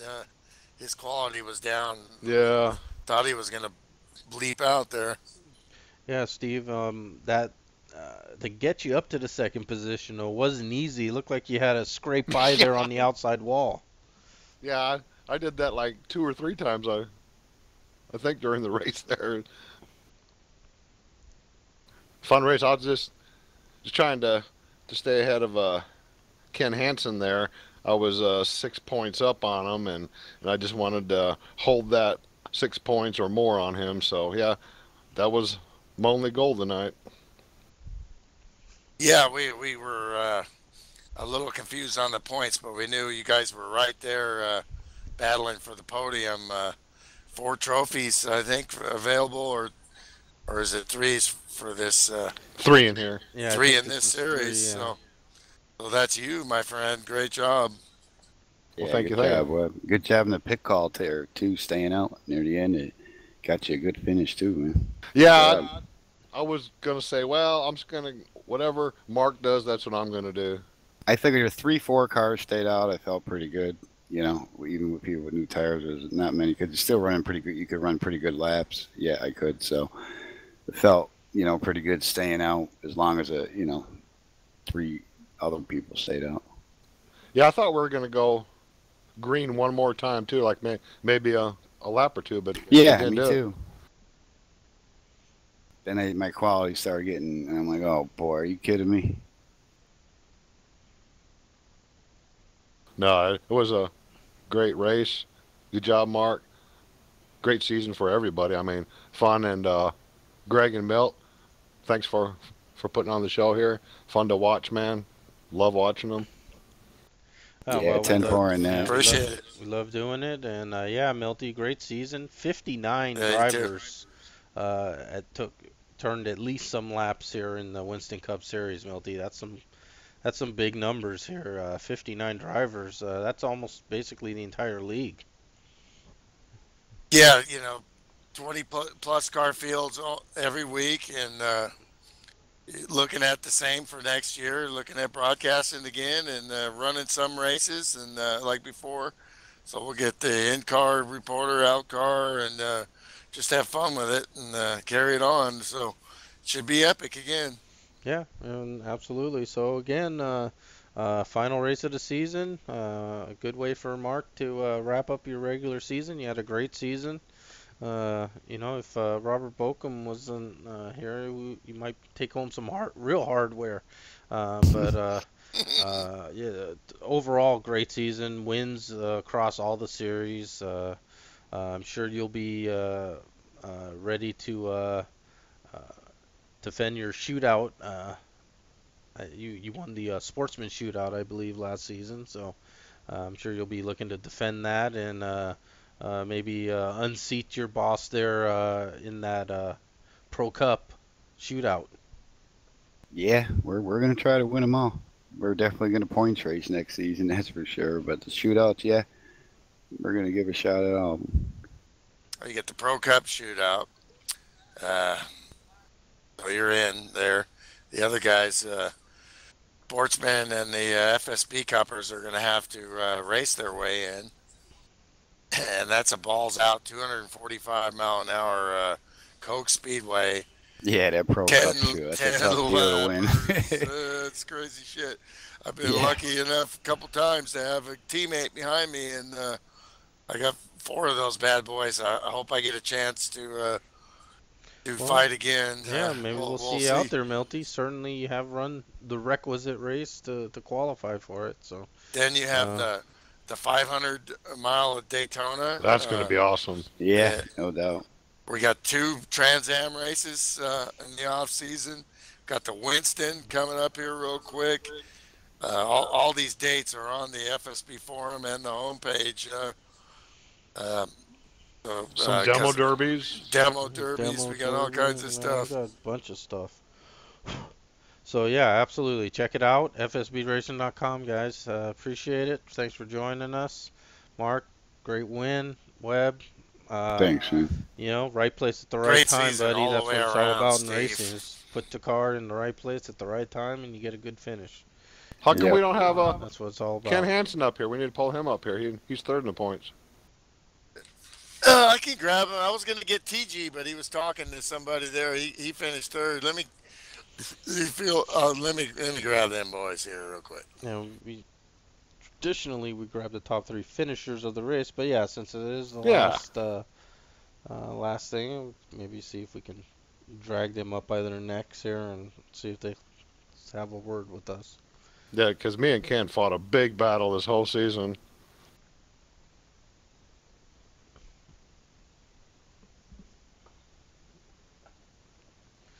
[SPEAKER 1] His quality was down.
[SPEAKER 5] Yeah.
[SPEAKER 1] Thought he was going to bleep out there.
[SPEAKER 2] Yeah, Steve, that to get you up to the second position though wasn't easy. It looked like you had to scrape by there on the outside wall.
[SPEAKER 5] Yeah, I did that like 2 or 3 times. I think during the race there. Fun race. I was just trying to stay ahead of Ken Hansen there. I was 6 points up on him, and I just wanted to hold that 6 points or more on him. So yeah, that was my only goal tonight.
[SPEAKER 1] Yeah, we were a little confused on the points, but we knew you guys were right there battling for the podium. 4 trophies, I think, available, or is it 3s for this?
[SPEAKER 5] 3 in here.
[SPEAKER 2] Yeah,
[SPEAKER 1] 3 in this series.
[SPEAKER 2] 3, yeah.
[SPEAKER 1] So that's you, my friend. Great job.
[SPEAKER 5] Well,
[SPEAKER 4] Yeah,
[SPEAKER 5] thank you.
[SPEAKER 4] Good job in the pit call there too, staying out near the end. It got you a good finish too, man.
[SPEAKER 5] Yeah, I was gonna say, well, I'm just gonna whatever Mark does, that's what I'm gonna do.
[SPEAKER 4] I figured if 3, 4 cars stayed out, I felt pretty good. Even with people with new tires, there's not many. Could still running pretty good. You could run pretty good laps. Yeah, I could. So it felt, pretty good staying out as long as 3 other people stayed out.
[SPEAKER 5] Yeah, I thought we were gonna go green one more time too, like maybe a lap or 2, but
[SPEAKER 4] yeah, me too. then my quality started getting, and I'm like, oh boy, are you kidding me?
[SPEAKER 5] No, it was a great race. Good job, Mark. Great season for everybody. I mean, fun, and Greg and Milt, thanks for putting on the show here. Fun to watch, man. Love watching them.
[SPEAKER 2] Oh,
[SPEAKER 4] Yeah,
[SPEAKER 2] well,
[SPEAKER 4] 10-4 in that.
[SPEAKER 1] Appreciate it.
[SPEAKER 2] We love doing it, and yeah, Milty, great season. 59
[SPEAKER 1] Yeah, you too.
[SPEAKER 2] drivers turned at least some laps here in the Winston Cup Series, Milty. That's some big numbers here. 59 drivers. That's almost basically the entire league.
[SPEAKER 1] Yeah, 20 plus car fields every week, and looking at the same for next year, looking at broadcasting again, and running some races, and like before. So we'll get the in-car reporter, out-car, and just have fun with it and carry it on. So it should be epic again.
[SPEAKER 2] Yeah, absolutely. So again, final race of the season. A good way for Mark to wrap up your regular season. You had a great season. If Robert Bokum wasn't here, you might take home some real hardware. But yeah, overall great season. Wins across all the series. I'm sure you'll be ready to defend your shootout. You won the sportsman shootout, I believe, last season. So I'm sure you'll be looking to defend that and maybe unseat your boss there in that Pro Cup shootout.
[SPEAKER 4] Yeah, we're gonna try to win them all. We're definitely gonna points race next season, that's for sure. But the shootouts, yeah, we're gonna give a shot at all of them.
[SPEAKER 1] You get the Pro Cup shootout. So you're in there. The other guys, sportsmen and the FSB Cuppers, are going to have to race their way in. And that's a balls out 245 mile an hour Coke Speedway.
[SPEAKER 4] Yeah, that Pro Cup shoot. That's a tough deal to win.
[SPEAKER 1] It's crazy shit. I've been lucky enough a couple times to have a teammate behind me, and I got 4 of those bad boys. I hope I get a chance to fight again.
[SPEAKER 2] Yeah, maybe we'll see you out there, Milty. Certainly, you have run the requisite race to qualify for it. So
[SPEAKER 1] then you have the 500 mile at Daytona.
[SPEAKER 5] That's going to be awesome.
[SPEAKER 4] Yeah, no doubt.
[SPEAKER 1] We got 2 Trans Am races in the off season. Got the Winston coming up here real quick. All these dates are on the FSB forum and the homepage.
[SPEAKER 5] Some demo derbies.
[SPEAKER 1] Demo derbies. We got all kinds of stuff.
[SPEAKER 2] We got a bunch of stuff. So yeah, absolutely. Check it out. FSBRacing.com, guys. Appreciate it. Thanks for joining us. Mark, great win. Webb.
[SPEAKER 4] Thanks, man.
[SPEAKER 2] Right place at the right time, buddy.
[SPEAKER 1] That's
[SPEAKER 2] what it's all about in racing. Is put the car in the right place at the right time, and you get a good finish.
[SPEAKER 5] How come we don't have
[SPEAKER 2] that's what it's all about.
[SPEAKER 5] Ken Hansen up here? We need to pull him up here. He's third in the points.
[SPEAKER 1] I can grab him. I was going to get TG, but he was talking to somebody there. He finished third. Let me grab them boys here real quick.
[SPEAKER 2] Traditionally we grab the top 3 finishers of the race, but yeah, since it is the last thing, maybe see if we can drag them up by their necks here and see if they have a word with us.
[SPEAKER 5] Yeah, because me and Ken fought a big battle this whole season.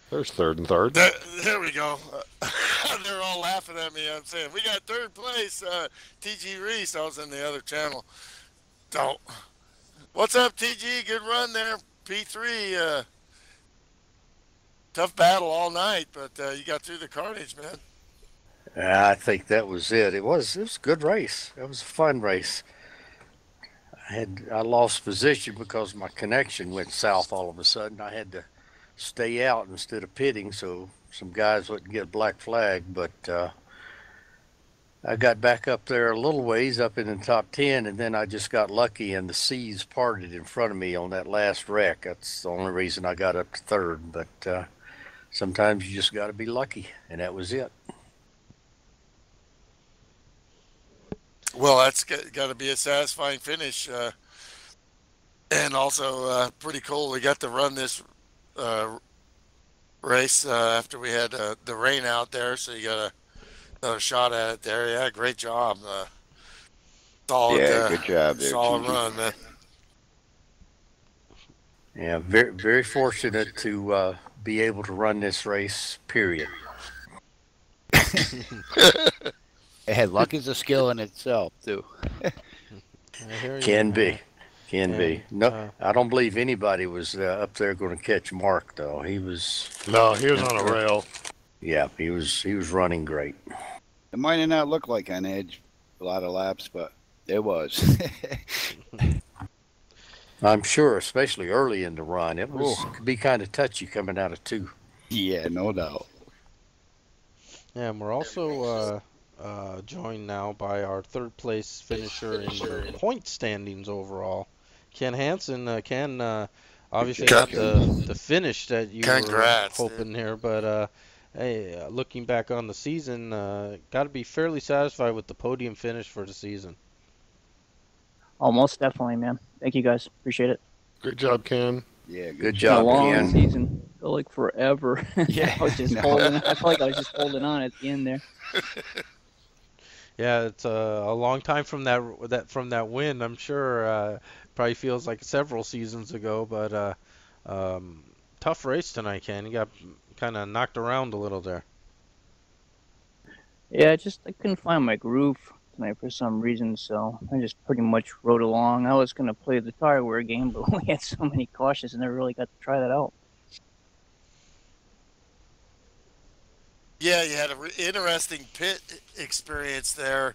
[SPEAKER 5] There's third and third.
[SPEAKER 1] There we go. They're all laughing at me. I'm saying, we got third place, TG Reese. I was in the other channel. So, what's up, TG? Good run there. P3. Tough battle all night, but you got through the carnage, man.
[SPEAKER 6] I think that was it. It was a good race. It was a fun race. I lost position because my connection went south all of a sudden. I had to stay out instead of pitting, so some guys wouldn't get a black flag, but I got back up there a little ways up in the top 10, and then I just got lucky and the seas parted in front of me on that last wreck. That's the only reason I got up to third, but sometimes you just got to be lucky, and that was it.
[SPEAKER 1] Well, that's got to be a satisfying finish, and also pretty cool. We got to run this race after we had the rain out there, so you got another shot at it there. Yeah, great job. Solid,
[SPEAKER 4] Yeah, good job there,
[SPEAKER 1] solid
[SPEAKER 4] Chiefy.
[SPEAKER 1] run, man.
[SPEAKER 6] Yeah, very very fortunate to be able to run this race. Period.
[SPEAKER 4] Hey, luck is a skill in itself, too.
[SPEAKER 2] I hear you.
[SPEAKER 6] Can be. Can be.
[SPEAKER 2] And,
[SPEAKER 6] No, I don't believe anybody was up there going to catch Mark though. He was.
[SPEAKER 5] No, he was on a rail.
[SPEAKER 6] Yeah, he was running great.
[SPEAKER 4] It might have not looked like on edge a lot of laps, but it was.
[SPEAKER 6] I'm sure, especially early in the run, it was
[SPEAKER 4] Ooh.
[SPEAKER 6] could be kind of touchy coming out of 2.
[SPEAKER 4] Yeah, no doubt.
[SPEAKER 2] Yeah, and we're also joined now by our third place finisher in the point standings overall. Ken Hansen. Ken obviously not the finish that you
[SPEAKER 1] Congrats,
[SPEAKER 2] were hoping here, but hey, looking back on the season, got to be fairly satisfied with the podium finish for the season.
[SPEAKER 7] Oh, most definitely, man. Thank you guys. Appreciate it.
[SPEAKER 5] Good job, Ken.
[SPEAKER 4] Yeah,
[SPEAKER 6] Good
[SPEAKER 7] It's been a
[SPEAKER 6] job,
[SPEAKER 7] long
[SPEAKER 6] Ken.
[SPEAKER 7] season. Felt like forever.
[SPEAKER 4] Yeah,
[SPEAKER 7] I was just
[SPEAKER 4] no.
[SPEAKER 7] holding. I felt like I was just holding on at the end there.
[SPEAKER 2] Yeah, it's a long time from that win. I'm sure probably feels like several seasons ago, but tough race tonight, Ken. You got kind of knocked around a little there.
[SPEAKER 7] Yeah, I couldn't find my groove tonight for some reason, so I just pretty much rode along. I was gonna play the tire wear game, but we had so many cautions, and never really got to try that out.
[SPEAKER 1] Yeah, you had an interesting pit experience there,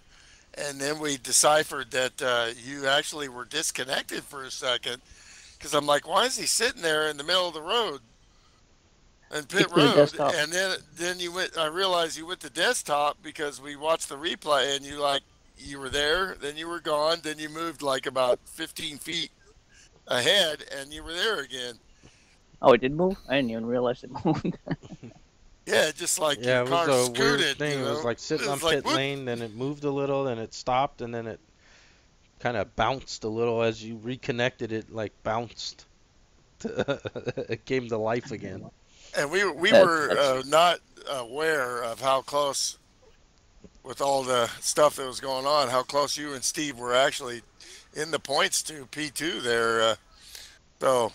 [SPEAKER 1] and then we deciphered that you actually were disconnected for a second. Because I'm like, why is he sitting there in the middle of the road and pit
[SPEAKER 7] Stick to the
[SPEAKER 1] road?
[SPEAKER 7] desktop.
[SPEAKER 1] And then you went. I realized you went to desktop because we watched the replay, and you were there, then you were gone, then you moved like about 15 feet ahead, and you were there again.
[SPEAKER 7] Oh, it did move? I didn't even realize it moved.
[SPEAKER 1] Yeah, just like
[SPEAKER 2] Yeah,
[SPEAKER 1] your
[SPEAKER 2] it was
[SPEAKER 1] car
[SPEAKER 2] a
[SPEAKER 1] scooted.
[SPEAKER 2] weird thing.
[SPEAKER 1] You
[SPEAKER 2] It
[SPEAKER 1] know?
[SPEAKER 2] was like sitting
[SPEAKER 1] It
[SPEAKER 2] on
[SPEAKER 1] was like,
[SPEAKER 2] pit
[SPEAKER 1] whoop.
[SPEAKER 2] lane, then it moved a little, then it stopped, and then it kind of bounced a little as you reconnected. It like bounced. It came to life again.
[SPEAKER 1] And we
[SPEAKER 7] That's
[SPEAKER 1] were not aware of how close, with all the stuff that was going on, how close you and Steve were actually in the points to P2 there. So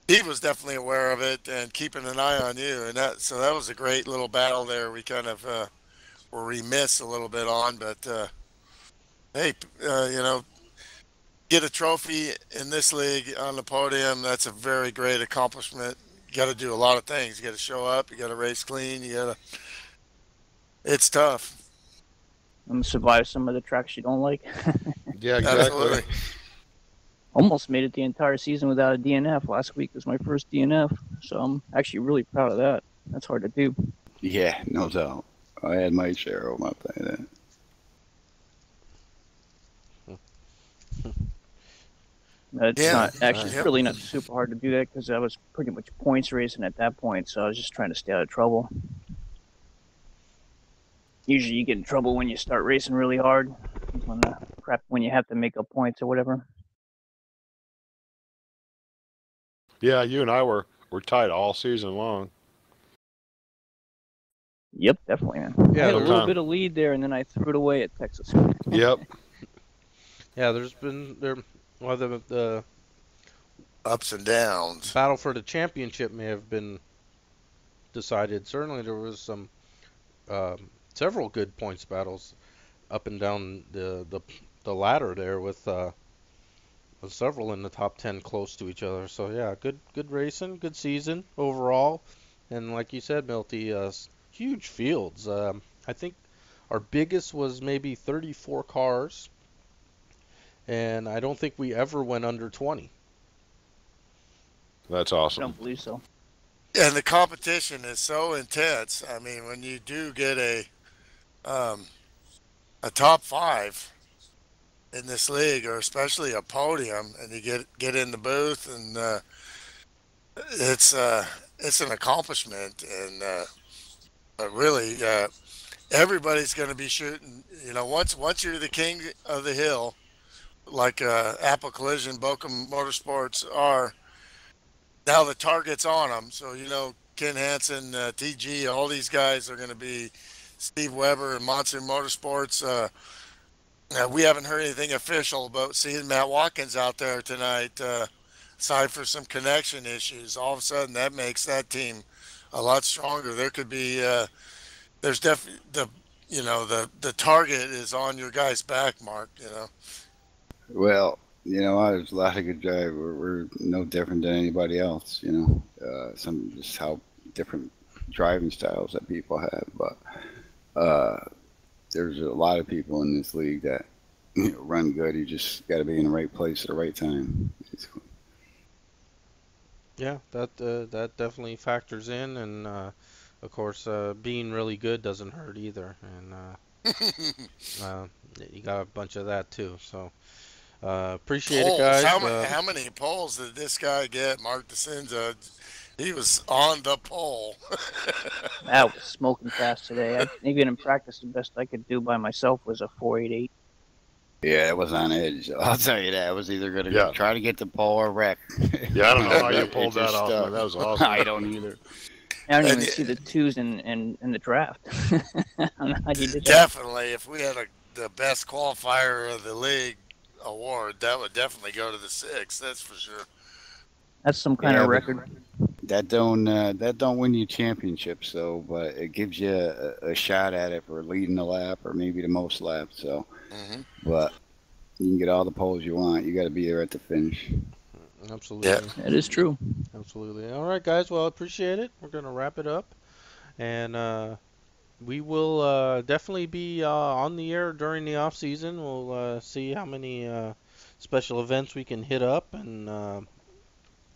[SPEAKER 1] he was definitely aware of it and keeping an eye on you. And that was a great little battle there. We kind of were remiss a little bit on, but hey, get a trophy in this league on the podium. That's a very great accomplishment. You got to do a lot of things. You got to show up. You got to race clean. It's tough.
[SPEAKER 7] And survive some of the tracks you don't like.
[SPEAKER 5] Yeah, exactly.
[SPEAKER 1] Absolutely.
[SPEAKER 7] Almost made it the entire season without a DNF. Last week was my first DNF, so I'm actually really proud of that. That's hard to do.
[SPEAKER 4] Yeah, no doubt. I had my share of them, I'll tell you that.
[SPEAKER 7] It's
[SPEAKER 1] Yeah,
[SPEAKER 7] not actually
[SPEAKER 1] yep.
[SPEAKER 7] really not super hard to do that because I was pretty much points racing at that point, so I was just trying to stay out of trouble. Usually you get in trouble when you start racing really hard, when you have to make up points or whatever.
[SPEAKER 5] Yeah, you and I were tight all season long.
[SPEAKER 7] Yep, definitely, man.
[SPEAKER 2] Yeah,
[SPEAKER 7] I had a
[SPEAKER 2] there's-
[SPEAKER 7] little bit of lead there, and then I threw it away at Texas.
[SPEAKER 5] Yep.
[SPEAKER 2] Yeah, there's been the
[SPEAKER 1] Ups and downs.
[SPEAKER 2] battle for the championship may have been decided. Certainly, there was some several good points battles up and down the ladder there with several in the top 10 close to each other. So yeah, good racing, good season overall, and like you said, Milty, huge fields. I think our biggest was maybe 34 cars, and I don't think we ever went under 20.
[SPEAKER 5] That's
[SPEAKER 7] I
[SPEAKER 5] awesome.
[SPEAKER 7] don't believe so.
[SPEAKER 1] And the competition is so intense. I mean, when you do get a top 5 in this league, or especially a podium, and you get in the booth, and it's an accomplishment, and really everybody's going to be shooting. Once you're the king of the hill, like Apple Collision, Bochum Motorsports are. Now the target's on them, so Ken Hansen, TG, all these guys are going to be Steve Weber and Monsoon Motorsports. We haven't heard anything official about seeing Matt Watkins out there tonight. Aside for some connection issues, all of a sudden that makes that team a lot stronger. There could be, there's definitely the target is on your guy's back, Mark.
[SPEAKER 4] Well, there's a lot of good drivers. We're no different than anybody else. Some just how different driving styles that people have, but there's a lot of people in this league that run good. You just got to be in the right place at the right time. Basically.
[SPEAKER 2] Yeah, that definitely factors in, and of course, being really good doesn't hurt either, and you got a bunch of that too. So appreciate it, guys.
[SPEAKER 1] How many polls did this guy get, Mark DeCenza? He was on the pole.
[SPEAKER 7] I was smoking fast today. Even in practice, the best I could do by myself was a 4.88.
[SPEAKER 4] Yeah, it was on edge. I'll tell you that. I was either going to try to get the pole or wreck.
[SPEAKER 5] Yeah, I don't know how you pulled that off, man. That was awesome.
[SPEAKER 4] I don't either.
[SPEAKER 7] I don't even see the twos in the draft. I don't know how you did that.
[SPEAKER 1] Definitely, if we had the best qualifier of the league award, that would definitely go to the 6. That's for sure.
[SPEAKER 7] That's some kind of record.
[SPEAKER 4] That don't win you championships, though, but it gives you a shot at it for leading the lap or maybe the most laps. So, but you can get all the poles you want. You got to be there at the finish.
[SPEAKER 2] Absolutely.
[SPEAKER 1] Yeah,
[SPEAKER 7] that is true.
[SPEAKER 2] Absolutely. All right, guys. Well, I appreciate it. We're gonna wrap it up, and we will definitely be on the air during the off season. We'll see how many special events we can hit up, and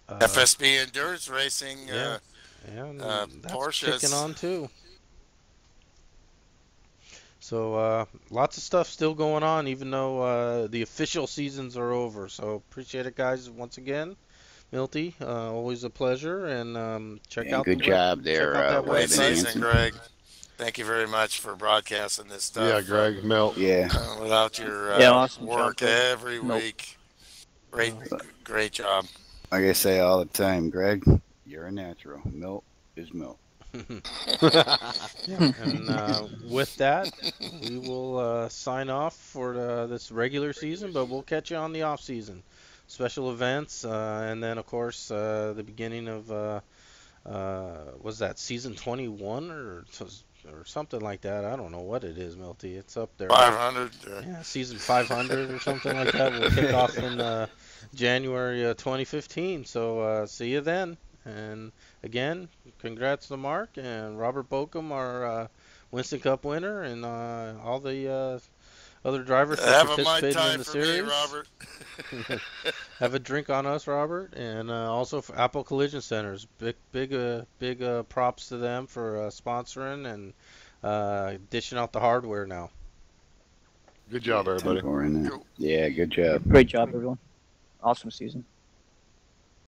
[SPEAKER 1] FSB endurance racing.
[SPEAKER 2] And that's
[SPEAKER 1] Porsche
[SPEAKER 2] kicking on too. So lots of stuff still going on, even though the official seasons are over. So appreciate it, guys, once again. Milty, always a pleasure, and check out.
[SPEAKER 4] Good job there.
[SPEAKER 1] Great season, Greg. Thank you very much for broadcasting this stuff.
[SPEAKER 5] Yeah, Greg, Milt.
[SPEAKER 4] Yeah.
[SPEAKER 1] Without your
[SPEAKER 7] awesome
[SPEAKER 1] work
[SPEAKER 7] job,
[SPEAKER 1] every week. Great job.
[SPEAKER 4] Like I say all the time, Greg, you're a natural. Milt is Milt.
[SPEAKER 2] And with that, we will sign off for this regular season, but we'll catch you on the off season, special events, and then of course the beginning of was that season 21 or something like that? I don't know what it is, Milty. It's up there.
[SPEAKER 1] 500.
[SPEAKER 2] Yeah, season 500 or something like that. We'll kick off in January 2015. So see you then. And again, congrats to Mark and Robert Bokum, our Winston Cup winner, and all the other drivers that participated in the series.
[SPEAKER 1] Robert.
[SPEAKER 2] Have a drink on us, Robert, and also for Apple Collision Centers. Big props to them for sponsoring and dishing out the hardware now.
[SPEAKER 5] Good job, everybody.
[SPEAKER 4] Yeah, good job.
[SPEAKER 7] Great job, everyone. Awesome season.